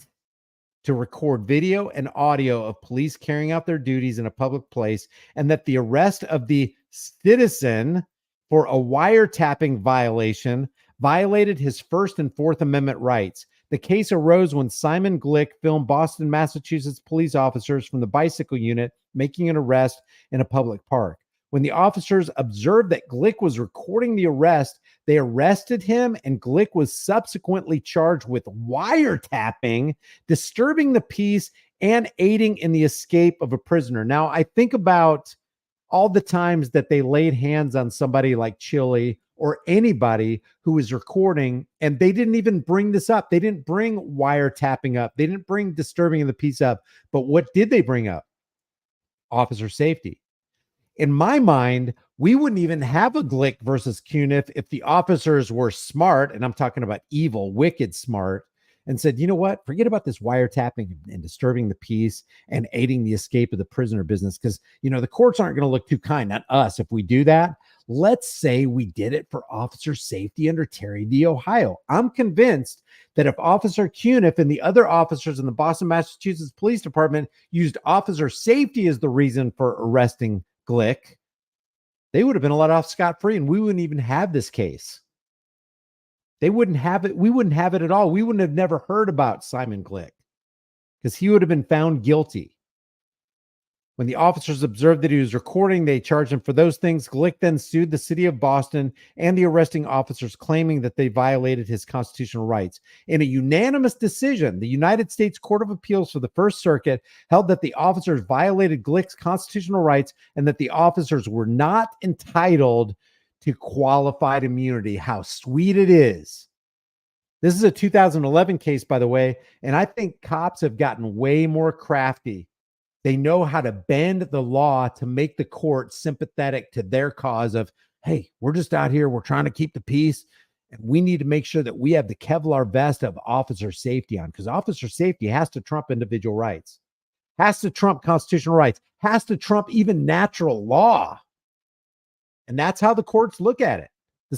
to record video and audio of police carrying out their duties in a public place, and that the arrest of the citizen for a wiretapping violation violated his First and Fourth Amendment rights. The case arose when Simon Glick filmed Boston, Massachusetts police officers from the bicycle unit making an arrest in a public park. When the officers observed that Glick was recording the arrest, they arrested him, and Glick was subsequently charged with wiretapping, disturbing the peace, and aiding in the escape of a prisoner. Now, I think about all the times that they laid hands on somebody like Chille or anybody who was recording, and they didn't even bring this up. They didn't bring wiretapping up. They didn't bring disturbing the peace up. But what did they bring up? Officer safety. In my mind, we wouldn't even have a Glick versus Cuniff if the officers were smart, and I'm talking about evil, wicked smart, and said, you know what? Forget about this wiretapping and disturbing the peace and aiding the escape of the prisoner business, because, you know, the courts aren't going to look too kind, not us, if we do that. Let's say we did it for officer safety under Terry v. Ohio. I'm convinced that if Officer Cuniff and the other officers in the Boston, Massachusetts Police Department used officer safety as the reason for arresting Glick, they would have been let off scot-free, and we wouldn't even have this case. They wouldn't have it. We wouldn't have it at all. We wouldn't have never heard about Simon Glick because he would have been found guilty. When the officers observed that he was recording, they charged him for those things. Glick then sued the city of Boston and the arresting officers, claiming that they violated his constitutional rights. In a unanimous decision, the United States Court of Appeals for the First Circuit held that the officers violated Glick's constitutional rights and that the officers were not entitled to qualified immunity. How sweet it is. This is a 2011 case, by the way, and I think cops have gotten way more crafty. They know how to bend the law to make the court sympathetic to their cause of, hey, we're just out here, we're trying to keep the peace, and we need to make sure that we have the Kevlar vest of officer safety on, because officer safety has to trump individual rights, has to trump constitutional rights, has to trump even natural law. And that's how the courts look at it. The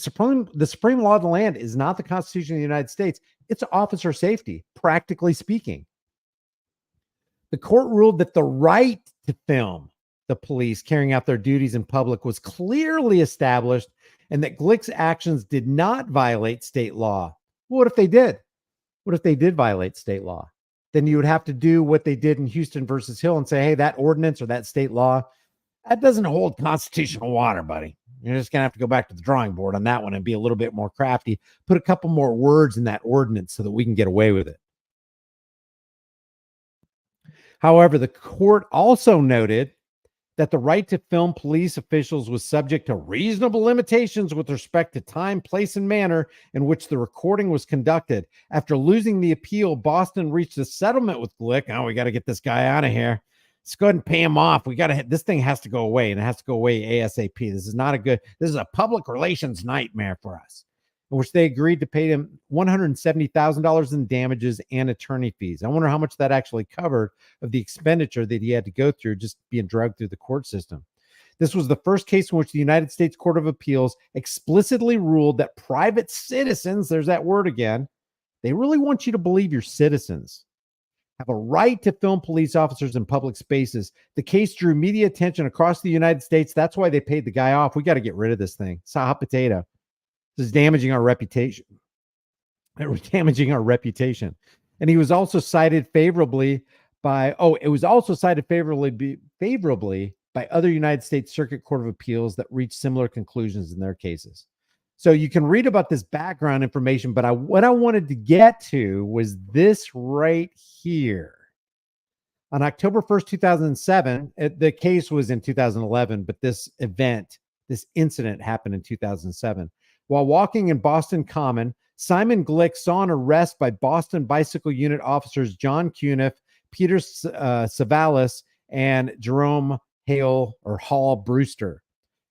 supreme law of the land is not the Constitution of the United States. It's officer safety, practically speaking. The court ruled that the right to film the police carrying out their duties in public was clearly established and that Glick's actions did not violate state law. Well, what if they did? What if they did violate state law? Then you would have to do what they did in Houston versus Hill and say, hey, that ordinance or that state law, that doesn't hold constitutional water, buddy. You're just going to have to go back to the drawing board on that one and be a little bit more crafty. Put a couple more words in that ordinance so that we can get away with it. However, the court also noted that the right to film police officials was subject to reasonable limitations with respect to time, place, and manner in which the recording was conducted. After losing the appeal, Boston reached a settlement with Glick. Oh, we got to get this guy out of here. Let's go ahead and pay him off. This thing has to go away, and it has to go away ASAP. This is a public relations nightmare for us. In which they agreed to pay him $170,000 in damages and attorney fees. I wonder how much that actually covered of the expenditure that he had to go through just being drugged through the court system. This was the first case in which the United States Court of Appeals explicitly ruled that private citizens, there's that word again, they really want you to believe you're citizens. have a right to film police officers in public spaces. The case drew media attention across the United States. That's why they paid the guy off. We got to get rid of this thing. It's a hot potato. This is damaging our reputation. Damaging our reputation. And he was also cited favorably by, favorably by other United States Circuit Court of Appeals that reached similar conclusions in their cases. So you can read about this background information, but what I wanted to get to was this right here. On October 1st, 2007, the case was in 2011, but this incident happened in 2007. While walking in Boston Common, Simon Glick saw an arrest by Boston Bicycle Unit officers John Cuniff, Peter Savalas, and Jerome Hall Brewster.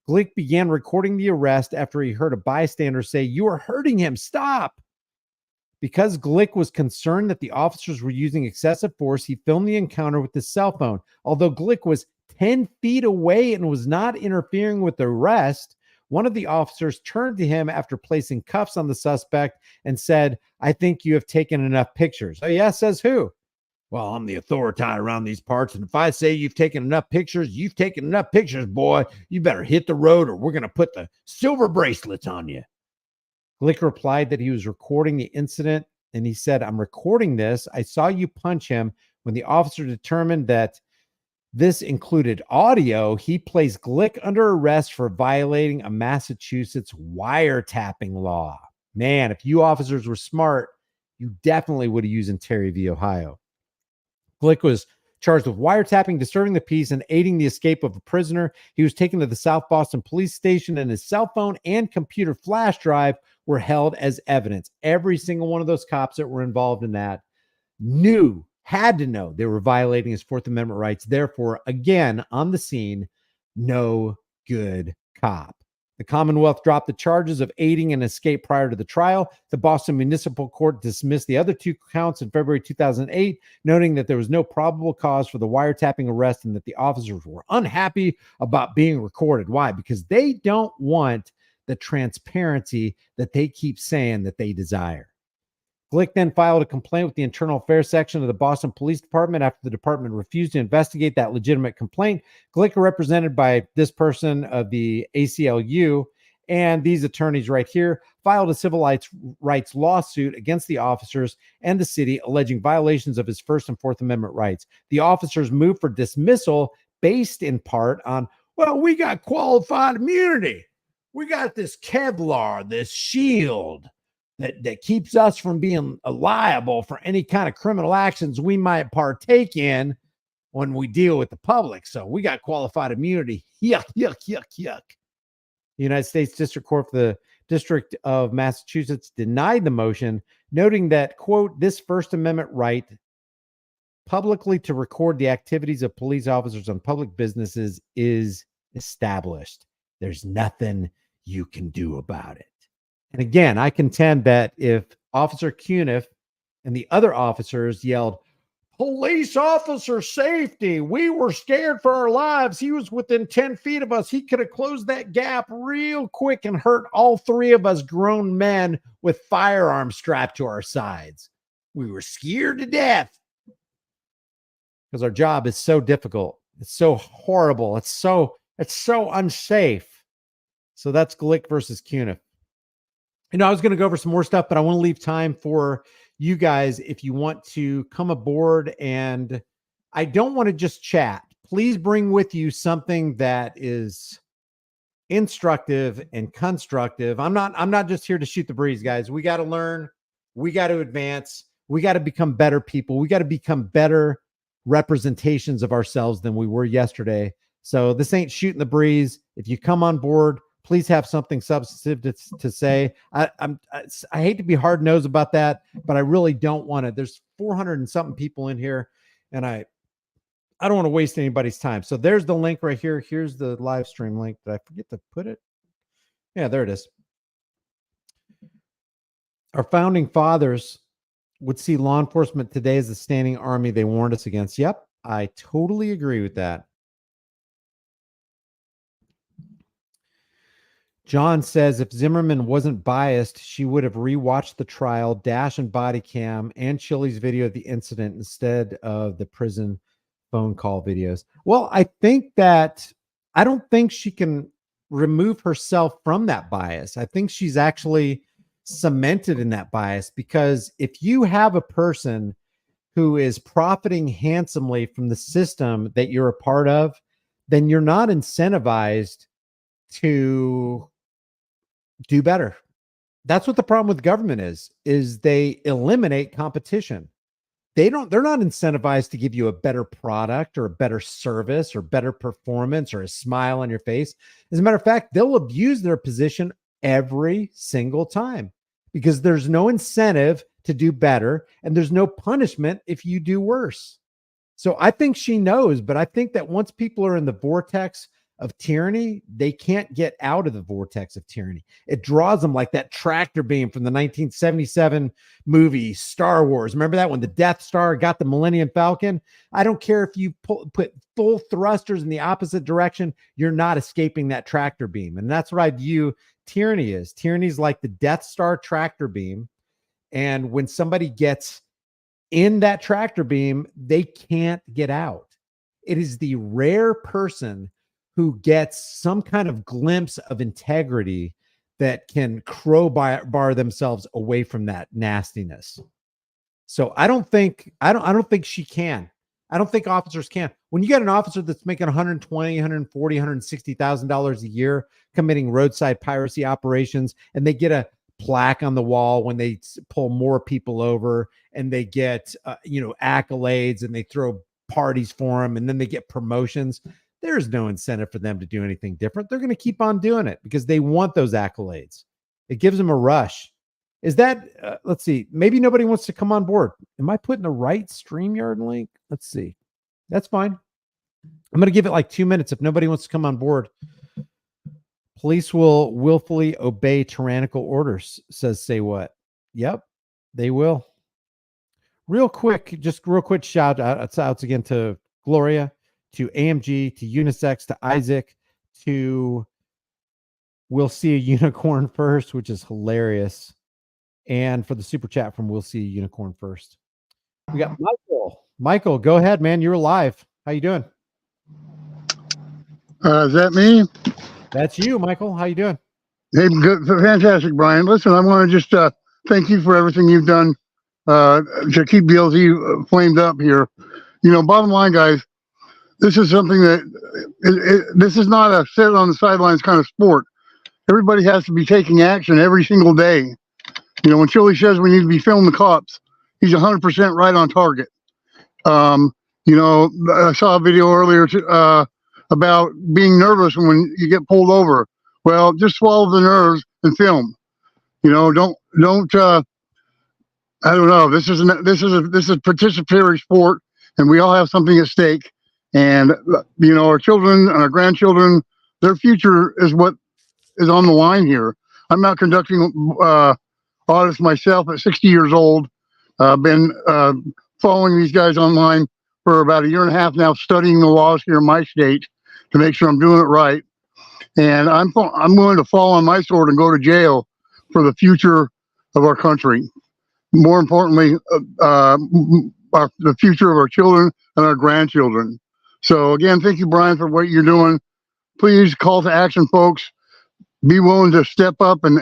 Glick began recording the arrest after he heard a bystander say, "You are hurting him, stop." Because Glick was concerned that the officers were using excessive force, he filmed the encounter with his cell phone. Although Glick was 10 feet away and was not interfering with the arrest, one of the officers turned to him after placing cuffs on the suspect and said, "I think you have taken enough pictures." "Oh, yeah, says who?" "Well, I'm the authority around these parts, and if I say you've taken enough pictures, you've taken enough pictures, boy. You better hit the road or we're going to put the silver bracelets on you." Glick replied that he was recording the incident, and he said, "I'm recording this. I saw you punch him." When the officer determined that this included audio, he placed Glick under arrest for violating a Massachusetts wiretapping law. Man, if you officers were smart, you definitely would have used Ontario v. Ohio. Glick was charged with wiretapping, disturbing the peace, and aiding the escape of a prisoner. He was taken to the South Boston Police Station, and his cell phone and computer flash drive were held as evidence. Every single one of those cops that were involved in that had to know they were violating his Fourth Amendment rights. Therefore, again, on the scene, no good cop. The Commonwealth dropped the charges of aiding an escape prior to the trial. The Boston Municipal Court dismissed the other 2 counts in February 2008, noting that there was no probable cause for the wiretapping arrest and that the officers were unhappy about being recorded. Why? Because they don't want the transparency that they keep saying that they desire. Glick then filed a complaint with the Internal Affairs section of the Boston Police Department after the department refused to investigate that legitimate complaint. Glick, represented by this person of the ACLU and these attorneys right here, filed a civil rights lawsuit against the officers and the city, alleging violations of his First and Fourth Amendment rights. The officers moved for dismissal based in part on, well, we got qualified immunity. We got this Kevlar, this shield that keeps us from being liable for any kind of criminal actions we might partake in when we deal with the public. So we got qualified immunity. Yuck, yuck, yuck, yuck. The United States District Court for the District of Massachusetts denied the motion, noting that, quote, "This First Amendment right publicly to record the activities of police officers on public businesses is established. There's nothing you can do about it." And again, I contend that if Officer Cuniff and the other officers yelled, "Police officer safety, we were scared for our lives. He was within 10 feet of us. He could have closed that gap real quick and hurt all 3 of us grown men with firearms strapped to our sides. We were scared to death." Because our job is so difficult. It's so horrible. It's so unsafe. So that's Glick versus Cuniff. I was going to go over some more stuff, but I want to leave time for you guys if you want to come aboard. And I don't want to just chat. Please bring with you something that is instructive and constructive. I'm not just here to shoot the breeze, guys. We got to learn. We got to advance. We got to become better people. We got to become better representations of ourselves than we were yesterday. So this ain't shooting the breeze. If you come on board, please have something substantive to say. I hate to be hard-nosed about that, but I really don't want to. There's 400 and something people in here, and I don't want to waste anybody's time. So there's the link right here. Here's the live stream link. Did I forget to put it? Yeah, there it is. Our founding fathers would see law enforcement today as the standing army they warned us against. Yep, I totally agree with that. John says if Zimmerman wasn't biased, she would have rewatched the trial, dash and body cam, and Chille's video of the incident instead of the prison phone call videos. Well, I don't think she can remove herself from that bias. I think she's actually cemented in that bias, because if you have a person who is profiting handsomely from the system that you're a part of, then you're not incentivized to do better. That's what the problem with government is they eliminate competition. They're not incentivized to give you a better product or a better service or better performance or a smile on your face. As a matter of fact, they'll abuse their position every single time because there's no incentive to do better and there's no punishment if you do worse. So I think she knows, but I think that once people are in the vortex of tyranny, they can't get out of the vortex of tyranny. It draws them like that tractor beam from the 1977 movie Star Wars. Remember that when the Death Star got the Millennium Falcon? I don't care if you put full thrusters in the opposite direction, you're not escaping that tractor beam. And that's what I view tyranny is. Tyranny is like the Death Star tractor beam. And when somebody gets in that tractor beam, they can't get out. It is the rare person who gets some kind of glimpse of integrity that can crowbar themselves away from that nastiness. So I don't think she can. I don't think officers can. When you get an officer that's making $120,000, $140,000, $160,000 a year committing roadside piracy operations, and they get a plaque on the wall when they pull more people over, and they get accolades, and they throw parties for them, and then they get promotions, there's no incentive for them to do anything different. They're going to keep on doing it because they want those accolades. It gives them a rush. Is that, let's see, maybe nobody wants to come on board. Am I putting the right StreamYard link? Let's see. That's fine. I'm going to give it like 2 minutes. If nobody wants to come on board, police will willfully obey tyrannical orders, says Say What. Yep, they will. Real quick shout outs again to Gloria, to AMG, to Unisex, to Isaac, to We'll See a Unicorn First, which is hilarious. And for the super chat from We'll See a Unicorn First. We got Michael. Michael, go ahead, man. You're live. How you doing? Is that me? That's you, Michael. How you doing? Hey, good, fantastic, Brian. Listen, I want to just thank you for everything you've done to keep BLZ flamed up here. Bottom line, guys, this is something that this is not a sit on the sidelines kind of sport. Everybody has to be taking action every single day. When Chille says we need to be filming the cops, he's 100% right on target. I saw a video earlier about being nervous when you get pulled over. Well, just swallow the nerves and film. Don't. I don't know. This is a participatory sport, and we all have something at stake. And our children and our grandchildren, their future is what is on the line here. I'm not conducting audits myself at 60 years old. I've been following these guys online for about a year and a half now, studying the laws here in my state to make sure I'm doing it right. And I'm willing to fall on my sword and go to jail for the future of our country. More importantly, the future of our children and our grandchildren. So again, thank you, Brian, for what you're doing. Please call to action, folks. Be willing to step up and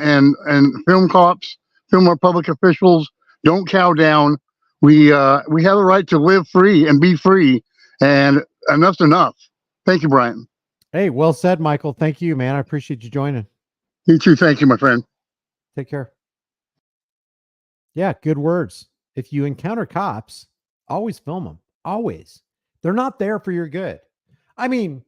film cops, film our public officials. Don't cow down. We have the right to live free and be free, and enough's enough. Thank you, Brian. Hey, well said, Michael. Thank you, man. I appreciate you joining. You too. Thank you, my friend. Take care. Yeah, good words. If you encounter cops, always film them. Always. They're not there for your good. I mean,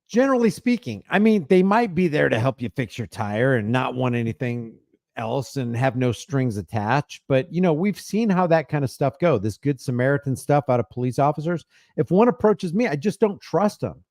generally speaking, they might be there to help you fix your tire and not want anything else and have no strings attached. But, we've seen how that kind of stuff go. This Good Samaritan stuff out of police officers. If one approaches me, I just don't trust them.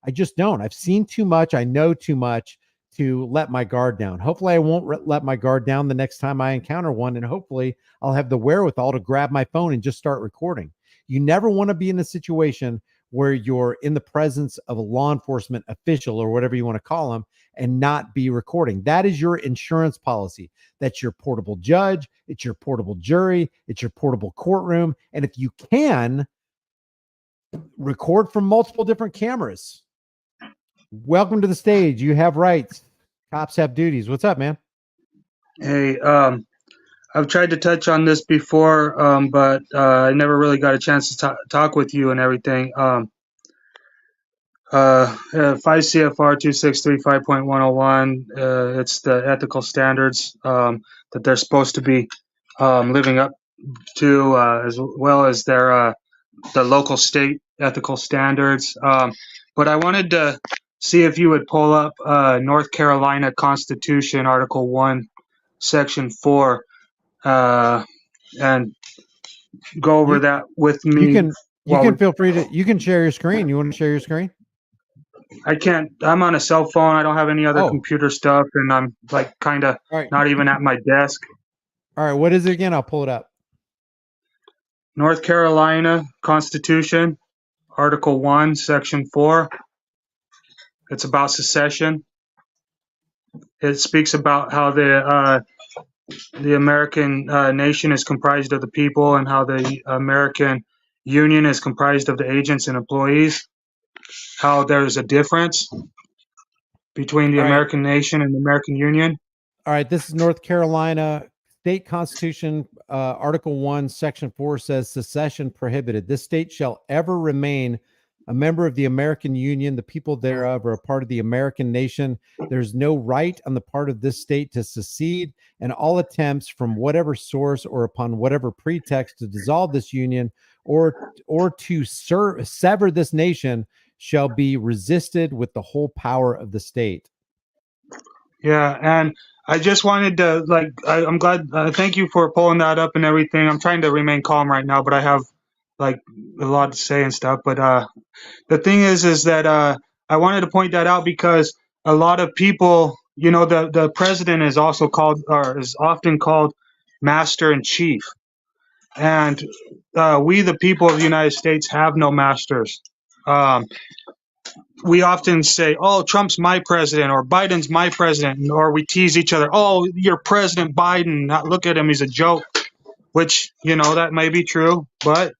I just don't. I've seen too much. I know too much to let my guard down. Hopefully I won't let my guard down the next time I encounter one. And hopefully I'll have the wherewithal to grab my phone and just start recording. You never want to be in a situation where you're in the presence of a law enforcement official or whatever you want to call them and not be recording. That is your insurance policy. That's your portable judge. It's your portable jury. It's your portable courtroom. And if you can, record from multiple different cameras. Welcome to the stage. You have rights. Cops have duties. What's up, man? Hey, I've tried to touch on this before, but I never really got a chance to talk with you and everything. 5 CFR 2635.101, it's the ethical standards that they're supposed to be living up to, as well as their the local state ethical standards. But I wanted to see if you would pull up North Carolina Constitution, Article 1, Section 4, and go over that with me. You can feel free to, you can share your screen. You want to share your screen? I can't, I'm on a cell phone. I don't have any other computer stuff, and I'm like kind of not even at my desk. All right. What is it again? I'll pull it up. North Carolina Constitution, Article 1, Section 4. It's about secession. It speaks about how the American nation is comprised of the people and how the American Union is comprised of the agents and employees. How there's a difference between the American nation and the American Union. All right. This is North Carolina State Constitution, Article 1, Section 4 says secession prohibited. This state shall ever remain a member of the American Union. The people thereof are a part of the American nation. There's no right on the part of this state to secede, and all attempts from whatever source or upon whatever pretext to dissolve this union or to sever this nation shall be resisted with the whole power of the state. Yeah, and I just wanted to, like, I'm glad, thank you for pulling that up and everything. I'm trying to remain calm right now, but I have, like, a lot to say and stuff. But the thing is that I wanted to point that out because a lot of people, you know, the president is also called, or is often called, master in chief. And we, the people of the United States, have no masters. We often say, oh, Trump's my president, or Biden's my president, or we tease each other, oh, you're President Biden, look at him, he's a joke, which, you know, that may be true, but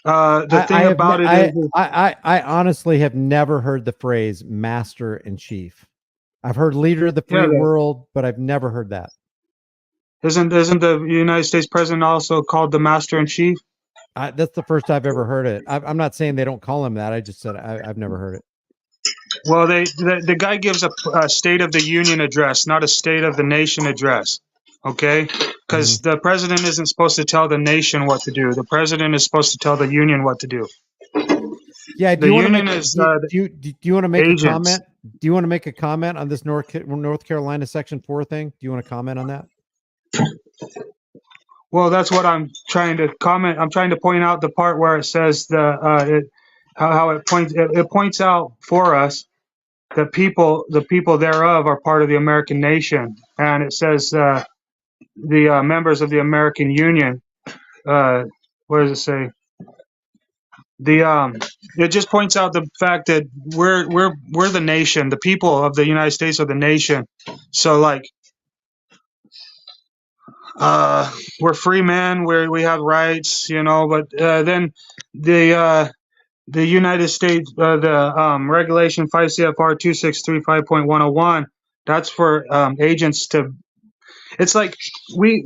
the thing about it is... I honestly have never heard the phrase master in chief. I've heard leader of the free world, but I've never heard that. Isn't the United States president also called the master in chief? That's the first I've ever heard it. I'm not saying they don't call him that. I just said I've never heard it. Well, the guy gives a State of the Union address, not a State of the Nation address, okay? Because the president isn't supposed to tell the nation what to do. The president is supposed to tell the union what to do. Yeah, do you want to make agents. a comment? Do you want to make a comment on this North Carolina Section 4 thing? Do you want to comment on that? Well, that's what I'm trying to comment. I'm trying to point out the part where it says how it points out for us the people thereof are part of the American nation, and it says the members of the American Union. What does it say? It just points out the fact that we're the nation. The people of the United States are the nation. So like, we're free men. We have rights, you know. But then the United States, regulation 5 CFR 2635.101, that's for agents to, it's like we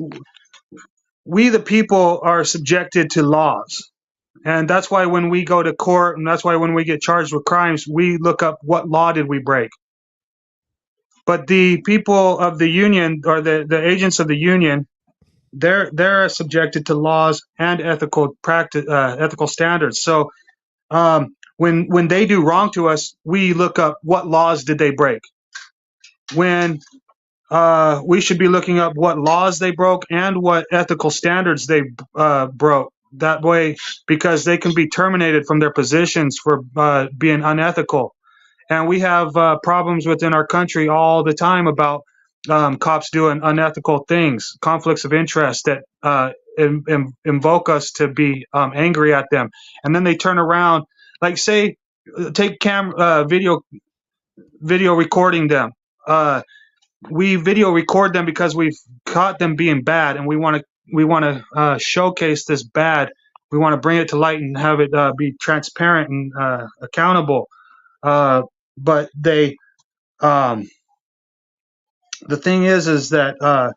the people are subjected to laws. And that's why when we go to court, and that's why when we get charged with crimes, we look up what law did we break. But the people of the union, or the agents of the union, they're subjected to laws and ethical practice, ethical standards. So when they do wrong to us, we look up what laws did they break. When we should be looking up what laws they broke and what ethical standards they broke. That way, because they can be terminated from their positions for being unethical. And we have problems within our country all the time about cops doing unethical things, conflicts of interest that invoke us to be angry at them. And then they turn around like say, take video recording them. We video record them because we've caught them being bad, and we want to showcase this bad. We want to bring it to light and have it be transparent and accountable. But they, the thing is that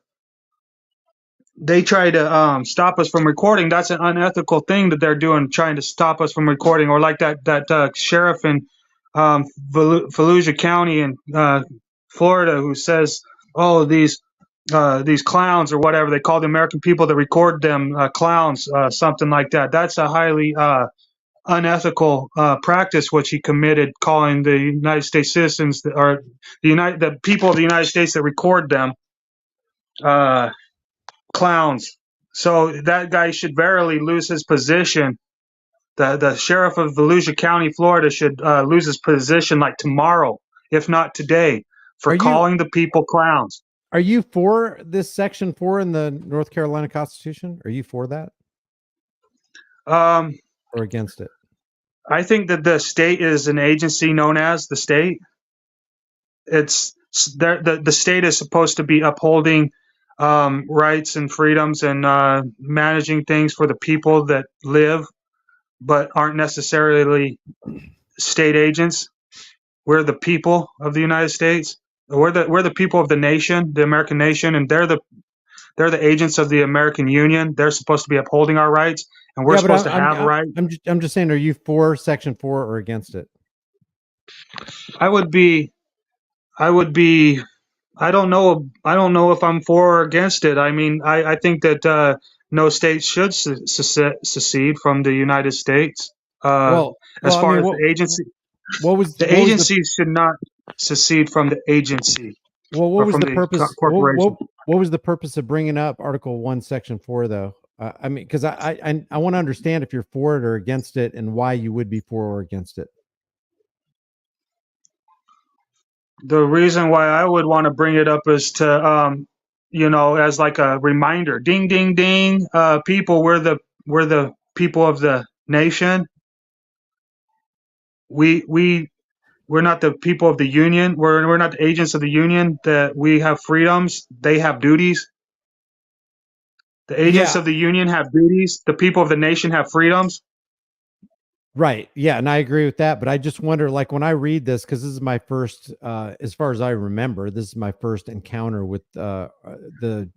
they try to stop us from recording. That's an unethical thing that they're doing, trying to stop us from recording. Or like that sheriff in Fallujah County in Florida who says, "Oh, these clowns or whatever they call the American people that record them clowns," something like that. That's a highly unethical practice which he committed, calling the United States citizens or the people of the United States that record them clowns. So that guy should verily lose his position. The sheriff of Volusia County, Florida, should lose his position like tomorrow, if not today, for calling the people clowns. Are you for this Section 4 in the North Carolina Constitution? Are you for that? Or against it? I think that the state is an agency known as the state. It's the state is supposed to be upholding rights and freedoms and managing things for the people that live, but aren't necessarily state agents. We're the people of the United States. We're the people of the nation, the American nation, and they're the agents of the American Union. They're supposed to be upholding our rights, and we're supposed to have rights. I'm just saying, are you for Section 4 or against it? I would be. I don't know if I'm for or against it. I mean, I think that no state should secede from the United States. As far as the agency, the agency should not secede from the agency. Well, what was the purpose? Corporation. What was the purpose of bringing up Article 1, Section 4, though? I mean, because I want to understand if you're for it or against it, and why you would be for or against it. The reason why I would want to bring it up is to, as like a reminder, ding, ding, ding, people, we're the people of the nation. We're not the people of the union. We're not the agents of the union. That we have freedoms. They have duties. The agents of the union have duties. The people of the nation have freedoms. Right. Yeah. And I agree with that. But I just wonder, like, when I read this, because this is my first, as far as I remember, this is my first encounter with the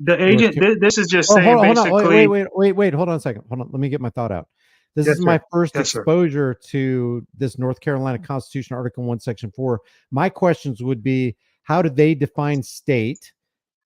agent. This is just saying basically. Wait. Hold on a second. Hold on. Let me get my thought out. This is my first exposure to this North Carolina Constitution, Article 1, Section 4. My questions would be, how do they define state?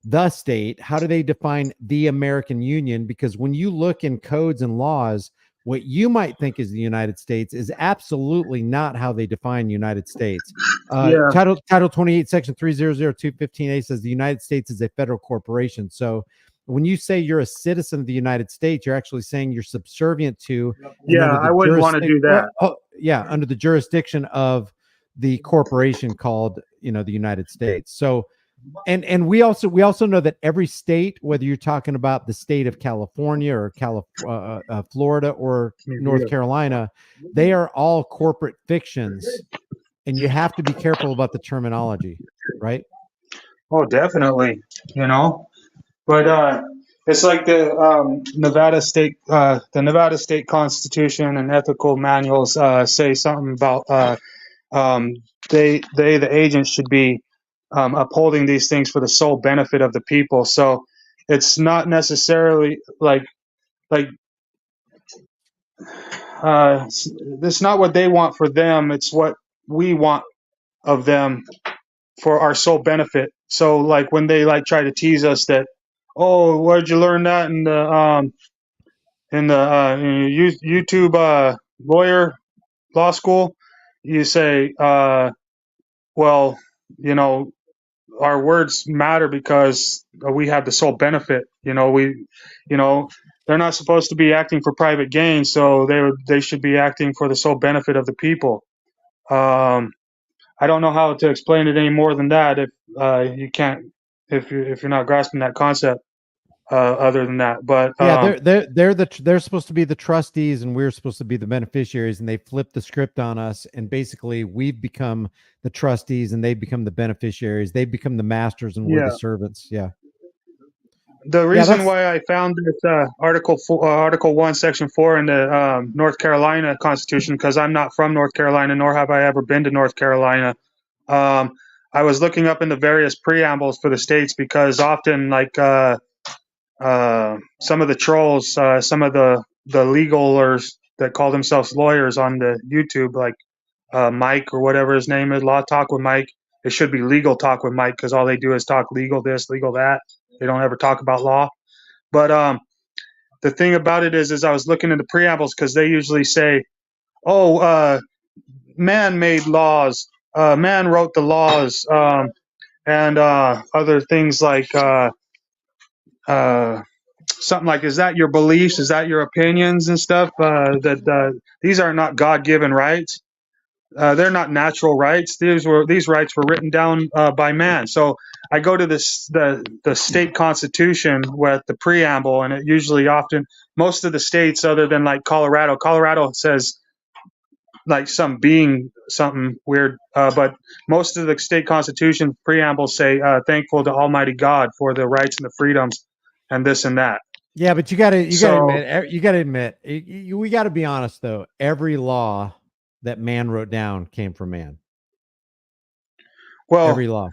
The state? How do they define the American Union? Because when you look in codes and laws, what you might think is the United States is absolutely not how they define United States. Title 28, Section 300215A says the United States is a federal corporation. So when you say you're a citizen of the United States, you're actually saying you're subservient to. I wouldn't want to do that. Under the jurisdiction of the corporation called, the United States. So, and we also know that every state, whether you're talking about the state of California or Florida or North Carolina, they are all corporate fictions, and you have to be careful about the terminology, right? Oh, definitely. But it's like the Nevada State Constitution and ethical manuals say something about the agents should be upholding these things for the sole benefit of the people. So it's not necessarily it's not what they want for them. It's what we want of them for our sole benefit. So like when they try to tease us that, oh, where'd you learn that in the YouTube law school? You say, well, our words matter because we have the sole benefit. They're not supposed to be acting for private gain, so they should be acting for the sole benefit of the people. I don't know how to explain it any more than that. If you can't, if you're not grasping that concept. other than that. But Yeah, they're supposed to be the trustees, and we're supposed to be the beneficiaries, and they flipped the script on us, and basically we've become the trustees, and they've become the beneficiaries. They've become the masters, and we're the yeah, servants. Yeah, the yeah, reason why I found this Article 1, Section 4 in the North Carolina Constitution, because I'm not from North Carolina, nor have I ever been to North Carolina. I was looking up in the various preambles for the states because often, like some of the trolls, some of the legalers that call themselves lawyers on the YouTube, like Mike or whatever his name is, Law Talk with Mike. It should be Legal Talk with Mike because all they do is talk legal this, legal that. They don't ever talk about law. But the thing about it is I was looking in the preambles because they usually say, "Oh, man made laws, man wrote the laws," and other things like something like, "Is that your beliefs? Is that your opinions and stuff?" That these are not God-given rights. They're not natural rights. These rights were written down by man. So I go to the state constitution with the preamble, and it usually often most of the states, other than like Colorado says like something weird, but most of the state constitution preambles say thankful to Almighty God for the rights and the freedoms and this and that. yeah, but you got to So admit, we got to be honest though. Every law that man wrote down came from man. well, Every law,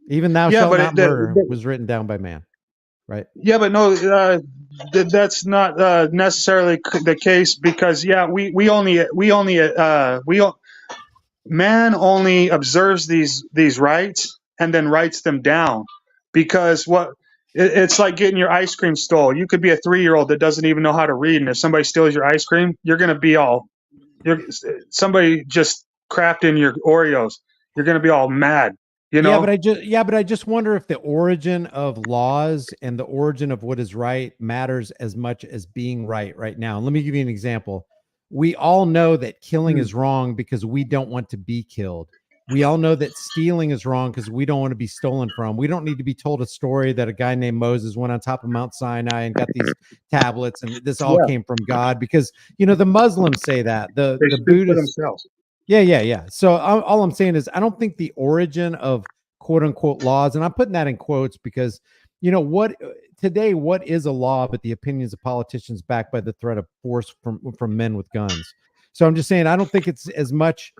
even "thou yeah, shalt but not murder" was written down by man, right? yeah, but no, that's not necessarily the case because yeah, man only observes these rights and then writes them down because it's like getting your ice cream stole. You could be a 3-year-old that doesn't even know how to read, and if somebody steals your ice cream, you're gonna be all somebody just crapped in your Oreos. You're gonna be all mad, you Yeah, know? but I just wonder if the origin of laws and the origin of what is right matters as much as being right now. And let me give you an example. We all know that killing is wrong because we don't want to be killed. We all know that stealing is wrong because we don't want to be stolen from. We don't need to be told a story that a guy named Moses went on top of Mount Sinai and got these tablets, and this all Yeah, came from God, because the Muslims say that, they the speak for Buddhists. themselves. Yeah. So all I'm saying is I don't think the origin of quote unquote laws, and I'm putting that in quotes because what today, what is a law but the opinions of politicians backed by the threat of force from men with guns? So I'm just saying I don't think it's as much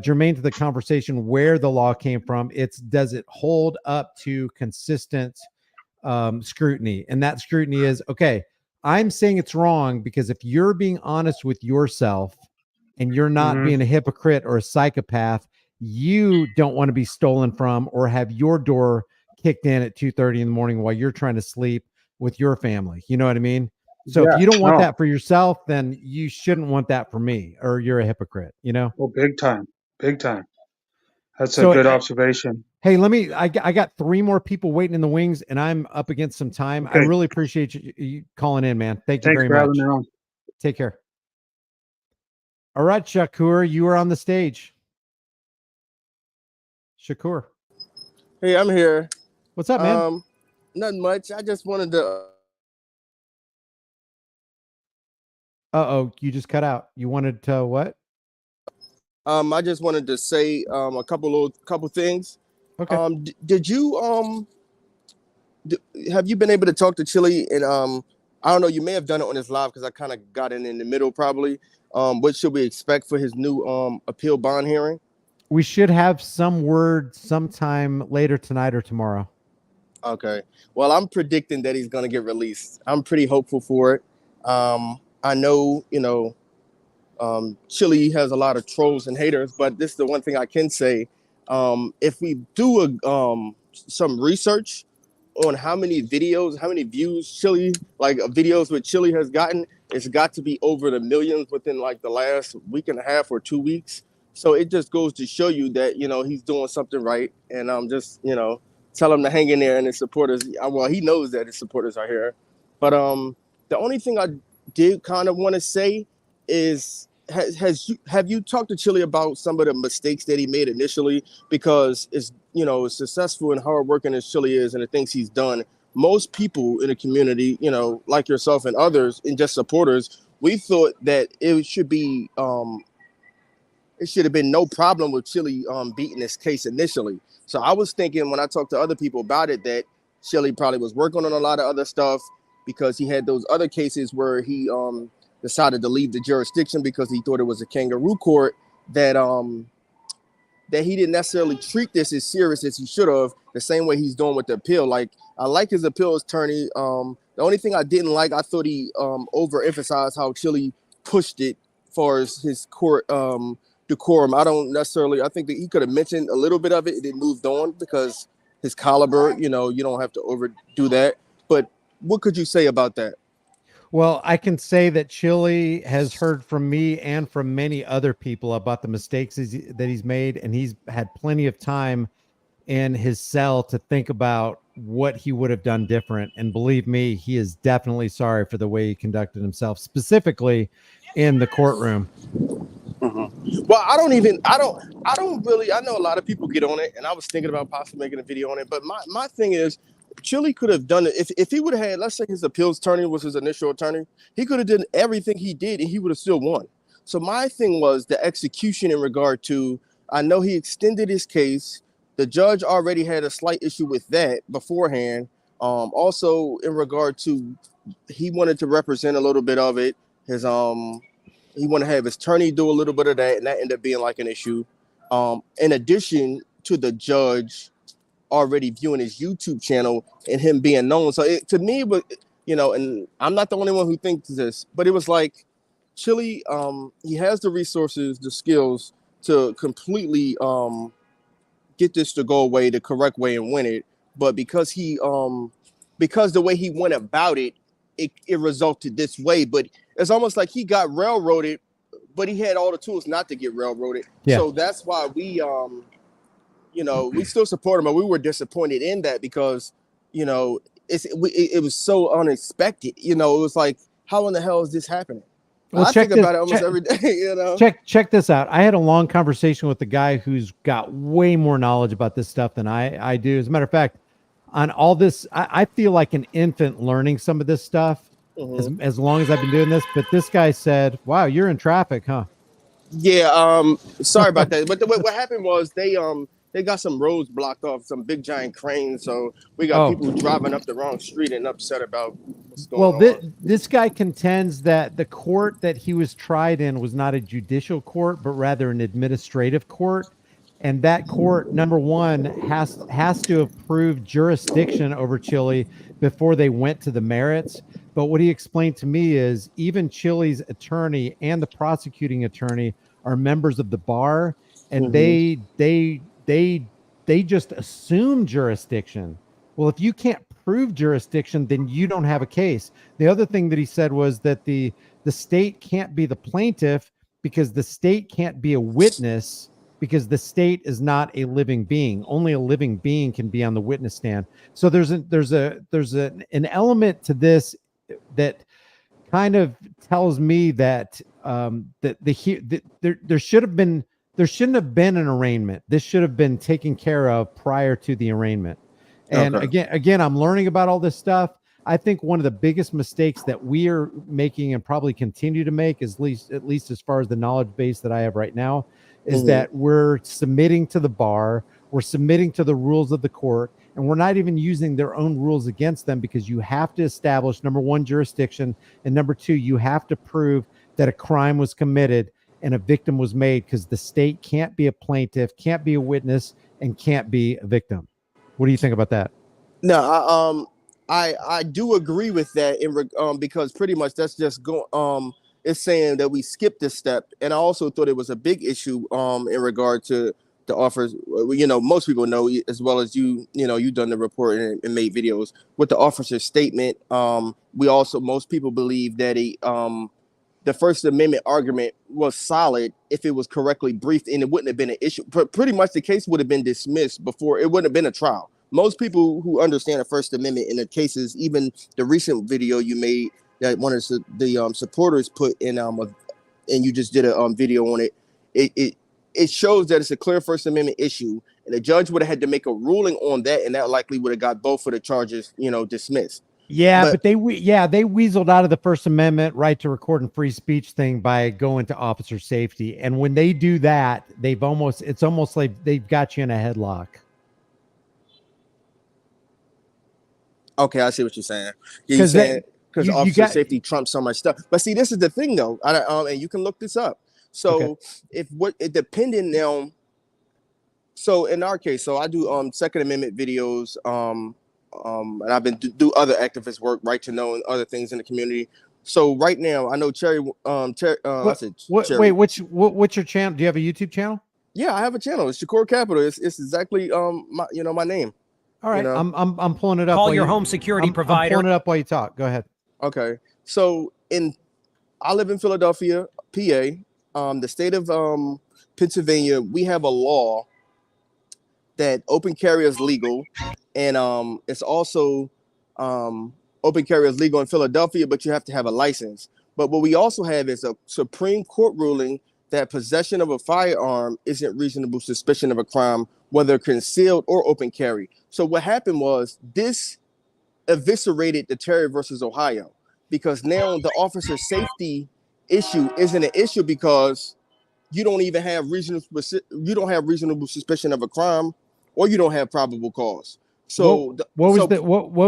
germane to the conversation where the law came from. It's, does it hold up to consistent scrutiny? And that scrutiny is, okay, I'm saying it's wrong because if you're being honest with yourself and you're not being a hypocrite or a psychopath, you don't want to be stolen from or have your door kicked in at 2:30 in the morning while you're trying to sleep with your family. You know what I mean? So if Yeah, you don't want no, that for yourself, then you shouldn't want that for me, or you're a hypocrite, well, big time, big time. That's a So good observation. hey, I got 3 more people waiting in the wings and I'm up against some time. I Okay, really appreciate you calling in, man. Thank you thanks very for having me much. on. Take care. All right, Shakur, you are on the stage. Shakur, Hey, I'm here. what's up, man? Nothing much. I just wanted to. Uh-oh, you just cut out. You wanted to what? I just wanted to say a couple things. Okay. Did you have you been able to talk to Chille? And I don't know. You may have done it on his live because I kind of got in the middle. Probably. What should we expect for his new appeal bond hearing? We should have some word sometime later tonight or tomorrow. Okay. Well, I'm predicting that he's going to get released. I'm pretty hopeful for it. I know, Chille has a lot of trolls and haters, but this is the one thing I can say. If we do some research on how many videos, how many views Chille, videos with Chille has gotten, it's got to be over the millions within like the last week and a half or 2 weeks. So it just goes to show you that, he's doing something right. And just, tell him to hang in there, and his supporters, well, he knows that his supporters are here. But the only thing I did kind of want to say is, have you talked to Chille about some of the mistakes that he made initially? Because it's, as successful and hardworking as Chille is and the things he's done, most people in the community, you know, like yourself and others, and just supporters, we thought that it should be it should have been no problem with Chille beating this case initially. So I was thinking when I talked to other people about it that Chille probably was working on a lot of other stuff because he had those other cases where he decided to leave the jurisdiction because he thought it was a kangaroo court, that that he didn't necessarily treat this as serious as he should have, the same way he's doing with the appeal. Like, I like his appeal attorney. The only thing I didn't like, I thought he overemphasized how Chille pushed it far as his court decorum. I think that he could have mentioned a little bit of it and then moved on because his caliber, you know, you don't have to overdo that. But what could you say about that? Well, I can say that Chille has heard from me and from many other people about the mistakes that he's made, and he's had plenty of time in his cell to think about what he would have done different. And believe me, he is definitely sorry for the way he conducted himself, specifically in the courtroom. Well, I don't really, I know a lot of people get on it, and I was thinking about possibly making a video on it, but my thing is, Chille could have done it if he would have had, let's say his appeals attorney was his initial attorney, he could have done everything he did and he would have still won. So my thing was the execution in regard to, I know he extended his case. The judge already had a slight issue with that beforehand. Also in regard to, he wanted to represent a little bit of it. His he wanted to have his attorney do a little bit of that, and that ended up being like an issue. In addition to the judge already viewing his YouTube channel and him being known. So to me, but you know, and I'm not the only one who thinks this, but it was like Chille, he has the resources, the skills to completely get this to go away the correct way and win it. But because because the way he went about it, it resulted this way. But it's almost like he got railroaded, but he had all the tools not to get railroaded. Yeah. So that's why we you know, we still support him, but we were disappointed in that because, you know, it was so unexpected. You know, it was like, how in the hell is this happening? Well, I think about it almost every day, you know. Check this out. I had a long conversation with the guy who's got way more knowledge about this stuff than I do. As a matter of fact, on all this, I feel like an infant learning some of this stuff as long as I've been doing this. But this guy said, "Wow, you're in traffic, huh?" Yeah. Sorry about that. But what happened was they got some roads blocked off, some big giant cranes. So we got people driving up the wrong street and upset about what's going on. This guy contends that the court that he was tried in was not a judicial court, but rather an administrative court. And that court, number one, has to have proved jurisdiction over Chille before they went to the merits. But what he explained to me is even Chille's attorney and the prosecuting attorney are members of the bar, and they just assume jurisdiction. Well, if you can't prove jurisdiction, then you don't have a case. The other thing that he said was that the state can't be the plaintiff because the state can't be a witness because the state is not a living being. Only a living being can be on the witness stand. So there's an element to this that kind of tells me that there shouldn't have been an arraignment. This should have been taken care of prior to the arraignment. And again, I'm learning about all this stuff. I think one of the biggest mistakes that we are making and probably continue to make, at least as far as the knowledge base that I have right now, is that we're submitting to the bar, we're submitting to the rules of the court, and we're not even using their own rules against them, because you have to establish, number one, jurisdiction, and number two, you have to prove that a crime was committed and a victim was made, because the state can't be a plaintiff, can't be a witness, and can't be a victim. What do you think about that? No, I do agree with that because pretty much that's just it's saying that we skipped this step. And I also thought it was a big issue in regard to the offers. You know, most people know, as well as you've done the report and made videos with the officer's statement. Most people believe that the First Amendment argument was solid if it was correctly briefed, and it wouldn't have been an issue. Pretty much the case would have been dismissed before. It wouldn't have been a trial. Most people who understand the First Amendment in the cases, even the recent video you made that one of the supporters put in, and you just did a video on it, it shows that it's a clear First Amendment issue, And the judge would have had to make a ruling on that, and that likely would have got both of the charges, dismissed. Yeah, But they weaseled out of the First Amendment right to record and free speech thing by going to officer safety. And when they do that, it's almost like they've got you in a headlock. okay, I see what you're saying. Yeah, you're saying because you officer got safety trumps so much stuff. But see, this is the thing though, and you can look this up. So depending now. So in our case, so I do Second Amendment videos, and I've been do other activist work, right to know, and other things in the community. So right now, I know Cherry. I said Cherry. Wait, what's your channel? Do you have a YouTube channel? Yeah, I have a channel. It's Shakur Capital. It's exactly my name. All right, I'm pulling it up. Call your home security provider. I'm pulling it up while you talk. Go ahead. Okay, so I live in Philadelphia, PA. The state of Pennsylvania, we have a law that open carry is legal, and it's also open carry is legal in Philadelphia, but you have to have a license. But what we also have is a Supreme Court ruling that possession of a firearm isn't reasonable suspicion of a crime, whether concealed or open carry. So what happened was this eviscerated the Terry versus Ohio, because now the officer safety issue isn't an issue because you don't even have reasonable suspicion of a crime, or you don't have probable cause. So what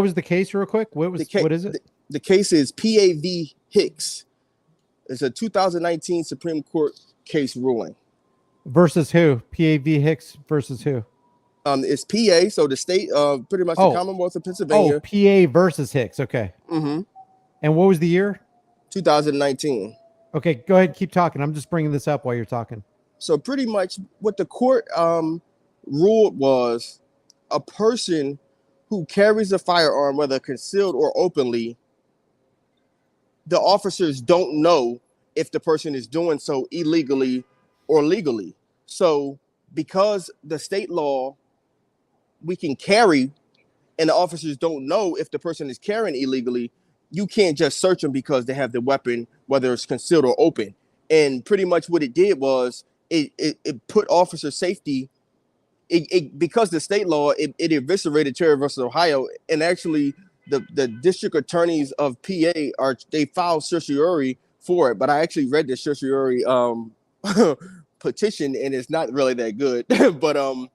was the case, real quick? What is it? The case is PAV Hicks. It's a 2019 Supreme Court case ruling. Versus who? PAV Hicks versus who? It's PA, so the state of pretty much the Commonwealth of Pennsylvania. Oh, PA versus Hicks. Okay. Mm-hmm. And what was the year? 2019. Okay, go ahead, keep talking. I'm just bringing this up while you're talking. So pretty much what the court ruled was a person who carries a firearm, whether concealed or openly, the officers don't know if the person is doing so illegally or legally. So because the state law, we can carry, and the officers don't know if the person is carrying illegally, you can't just search them because they have the weapon, whether it's concealed or open. And pretty much what it did was it put officer safety, because the state law, it eviscerated Terry versus Ohio. And actually the district attorneys of PA they filed certiorari for it, but I actually read the certiorari petition, and it's not really that good. But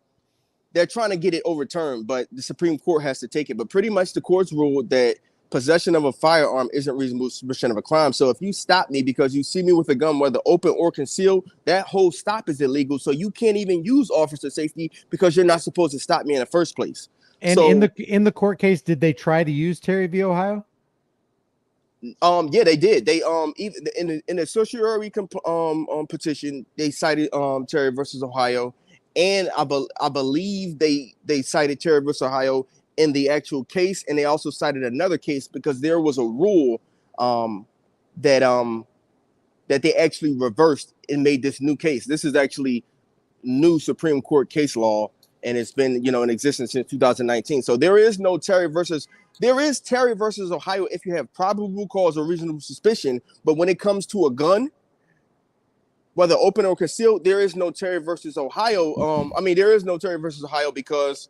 they're trying to get it overturned, but the Supreme Court has to take it. But pretty much the courts ruled that possession of a firearm isn't reasonable suspicion of a crime. So if you stop me because you see me with a gun, whether open or concealed, that whole stop is illegal. So you can't even use officer safety because you're not supposed to stop me in the first place. And so, in the court case, did they try to use Terry v. Ohio? Yeah, they did. They even in the certiorari petition, they cited Terry versus Ohio, and I believe they cited Terry versus Ohio in the actual case, and they also cited another case because there was a rule that they actually reversed and made this new case. This is actually new Supreme Court case law, and it's been in existence since 2019. So there is Terry versus Ohio if you have probable cause or reasonable suspicion, but when it comes to a gun, whether open or concealed, there is no Terry versus Ohio. There is no Terry versus Ohio because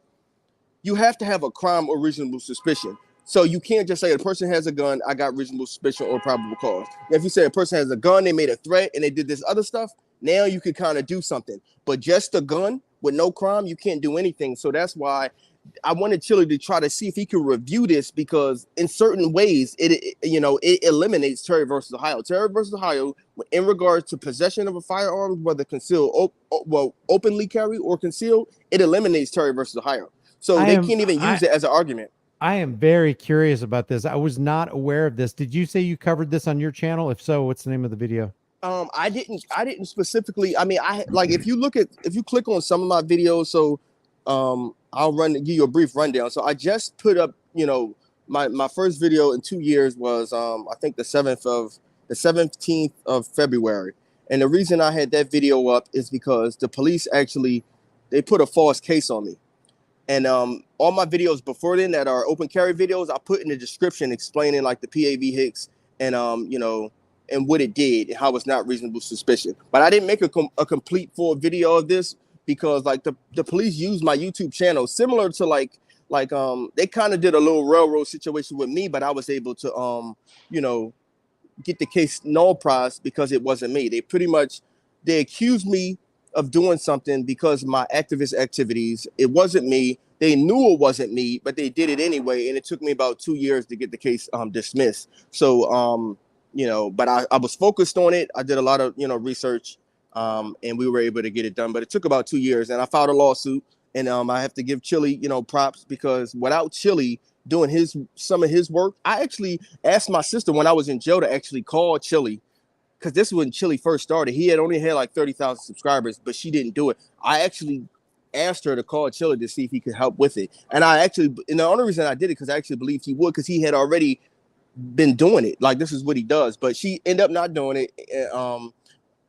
you have to have a crime or reasonable suspicion. So you can't just say a person has a gun, I got reasonable suspicion or probable cause. If you say a person has a gun, they made a threat and they did this other stuff, now you could kind of do something. But just a gun with no crime, you can't do anything. So that's why I wanted Chille to try to see if he could review this, because in certain ways it eliminates Terry versus Ohio. Terry versus Ohio, in regards to possession of a firearm, whether concealed, openly carry or concealed, it eliminates Terry versus Ohio. So they can't even use it as an argument. I am very curious about this. I was not aware of this. Did you say you covered this on your channel? If so, what's the name of the video? I didn't specifically. If you click on some of my videos, so I'll give you a brief rundown. So I just put up, my first video in 2 years was I think the 17th of February. And the reason I had that video up is because the police they put a false case on me. And all my videos before then that are open carry videos, I put in the description explaining like the PAV Hicks and and what it did and how it's not reasonable suspicion. But I didn't make a complete full video of this because like the police used my YouTube channel similar to like they kind of did a little railroad situation with me, but I was able to you know, get the case null prize because it wasn't me. They accused me of doing something because of my activist activities. It wasn't me. They knew it wasn't me, but they did it anyway. And it took me about 2 years to get the case dismissed. So, you know, but I was focused on it. I did a lot of, you know, research, and we were able to get it done. But it took about 2 years, and I filed a lawsuit. And I have to give Chille, you know, props, because without Chille doing some of his work, I actually asked my sister when I was in jail to actually call Chille, because this is when Chille first started. He had only had like 30,000 subscribers, but she didn't do it. I actually asked her to call Chille to see if he could help with it. And the only reason I did it because I actually believed he would, because he had already been doing it. Like, this is what he does. But she ended up not doing it.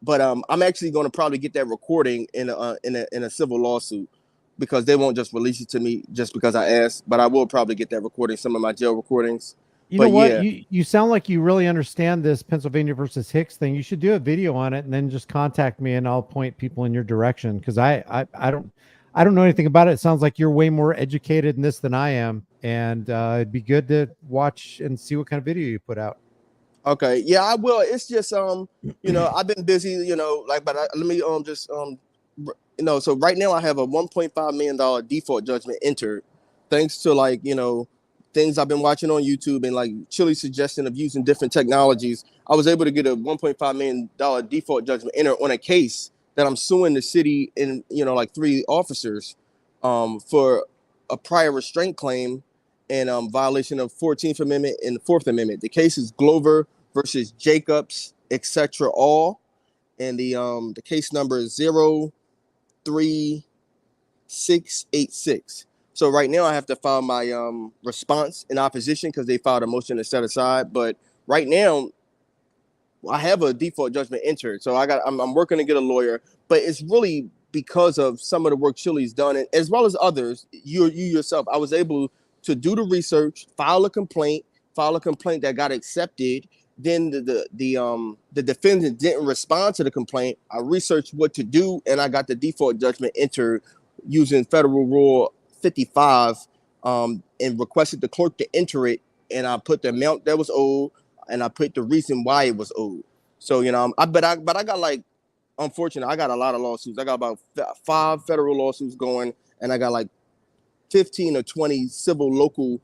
But I'm actually going to probably get that recording in a civil lawsuit, because they won't just release it to me just because I asked. But I will probably get that recording, some of my jail recordings. You know what? Yeah. You sound like you really understand this Pennsylvania versus Hicks thing. You should do a video on it and then just contact me and I'll point people in your direction, because I don't know anything about it. It sounds like you're way more educated in this than I am, and it'd be good to watch and see what kind of video you put out. Okay, yeah, I will. It's just you know, I've been busy, you know, like, but let me just you know, so right now I have a $1.5 million default judgment entered, thanks to, like, you know, things I've been watching on YouTube and like Chille's suggestion of using different technologies. I was able to get a $1.5 million default judgment entered on a case that I'm suing the city and, you know, like 3 officers for a prior restraint claim and violation of 14th Amendment and the 4th Amendment. The case is Glover versus Jacobs, etc. all. And the case number is 03686. So right now I have to file my response in opposition, because they filed a motion to set aside. But right now I have a default judgment entered. So I'm working to get a lawyer, but it's really because of some of the work Chille's done, and as well as others, you yourself. I was able to do the research, file a complaint that got accepted. Then the defendant didn't respond to the complaint. I researched what to do, and I got the default judgment entered using Federal Rule 55, and requested the clerk to enter it. And I put the amount that was owed, and I put the reason why it was owed. So, you know, but I got, like, unfortunately, I got a lot of lawsuits. I got about 5 federal lawsuits going, and I got like 15 or 20 civil local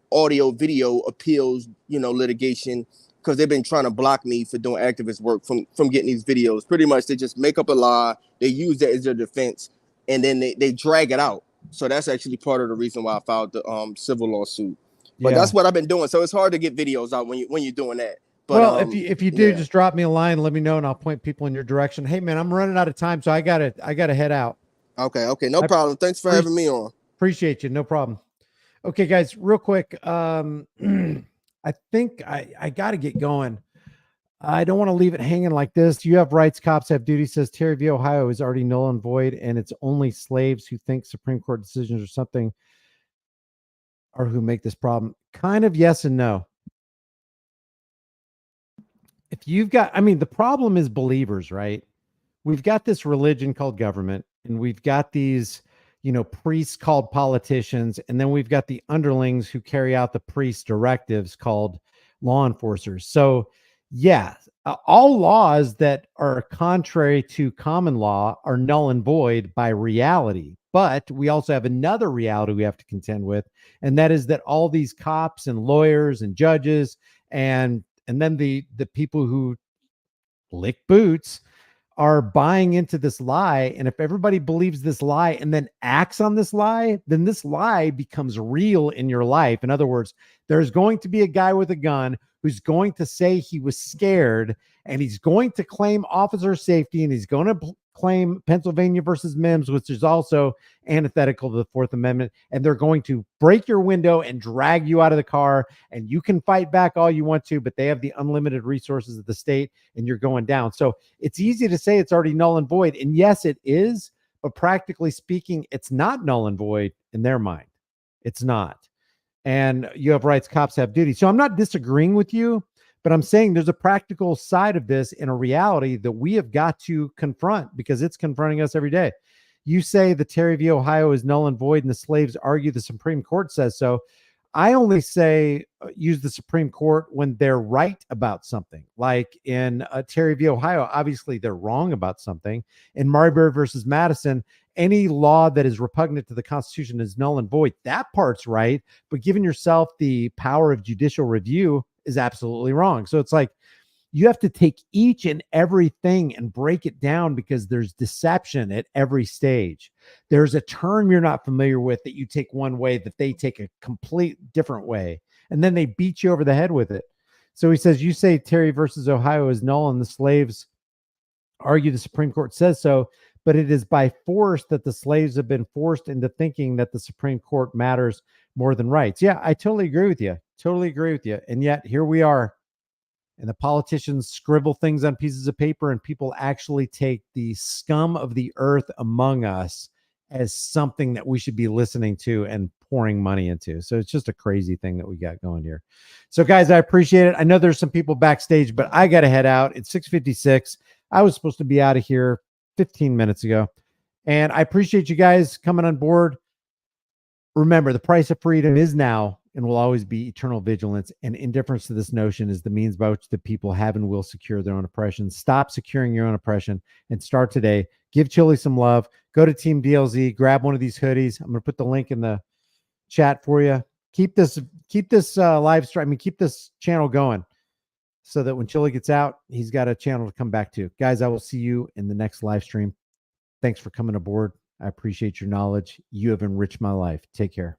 audio video appeals, you know, litigation, because they've been trying to block me for doing activist work from getting these videos. Pretty much they just make up a lie, they use that as their defense, and then they drag it out. So that's actually part of the reason why I filed the civil lawsuit. But that's what I've been doing. So it's hard to get videos out when you're doing that. But, well, if you do, just drop me a line, let me know, and I'll point people in your direction. Hey man, I'm running out of time, so I gotta head out. Okay, no problem. Thanks for having me on. Appreciate you, no problem. Okay, guys, real quick. I think I got to get going. I don't want to leave it hanging like this. You have rights, cops have duties, says Terry V. Ohio is already null and void, and it's only slaves who think Supreme Court decisions or something or who make this problem. Kind of yes and no. If you've got, I mean, the problem is believers, right? We've got this religion called government, and we've got these, you know, priests called politicians, and then we've got the underlings who carry out the priest's directives called law enforcers. So, yeah, all laws that are contrary to common law are null and void by reality. But we also have another reality we have to contend with, and that is that all these cops and lawyers and judges and then the people who lick boots are buying into this lie. And if everybody believes this lie and then acts on this lie, then this lie becomes real in your life. In other words, there's going to be a guy with a gun who's going to say he was scared, and he's going to claim officer safety, and he's going to claim Pennsylvania versus Mims, which is also antithetical to the 4th Amendment. And they're going to break your window and drag you out of the car, and you can fight back all you want to, but they have the unlimited resources of the state, and you're going down. So it's easy to say it's already null and void. And yes, it is, but practically speaking, it's not null and void in their mind. It's not. And you have rights, cops have duties. So I'm not disagreeing with you, but I'm saying there's a practical side of this and a reality that we have got to confront, because it's confronting us every day. You say the Terry v. Ohio is null and void, and the slaves argue the Supreme Court says so. I only say use the Supreme Court when they're right about something. Like in Terry v. Ohio, obviously they're wrong about something. In Marbury versus Madison, any law that is repugnant to the Constitution is null and void. That part's right, but giving yourself the power of judicial review is absolutely wrong. So it's like you have to take each and everything and break it down because there's deception at every stage. There's a term you're not familiar with that you take one way that they take a complete different way, and then they beat you over the head with it. So he says, you say Terry versus Ohio is null and the slaves argue the Supreme Court says so, but it is by force that the slaves have been forced into thinking that the Supreme Court matters more than rights. Yeah, I totally agree with you. Totally agree with you. And yet here we are. And the politicians scribble things on pieces of paper, and people actually take the scum of the earth among us as something that we should be listening to and pouring money into. So it's just a crazy thing that we got going here. So guys, I appreciate it. I know there's some people backstage, but I got to head out. It's 6:56. I was supposed to be out of here 15 minutes ago. And I appreciate you guys coming on board. Remember, the price of freedom is now and will always be eternal vigilance, and indifference to this notion is the means by which the people have and will secure their own oppression. Stop securing your own oppression and start today. Give Chille some love. Go to Team DLZ, grab one of these hoodies. I'm going to put the link in the chat for you. Keep this live stream. I mean, keep this channel going so that when Chille gets out, he's got a channel to come back to. Guys, I will see you in the next live stream. Thanks for coming aboard. I appreciate your knowledge. You have enriched my life. Take care.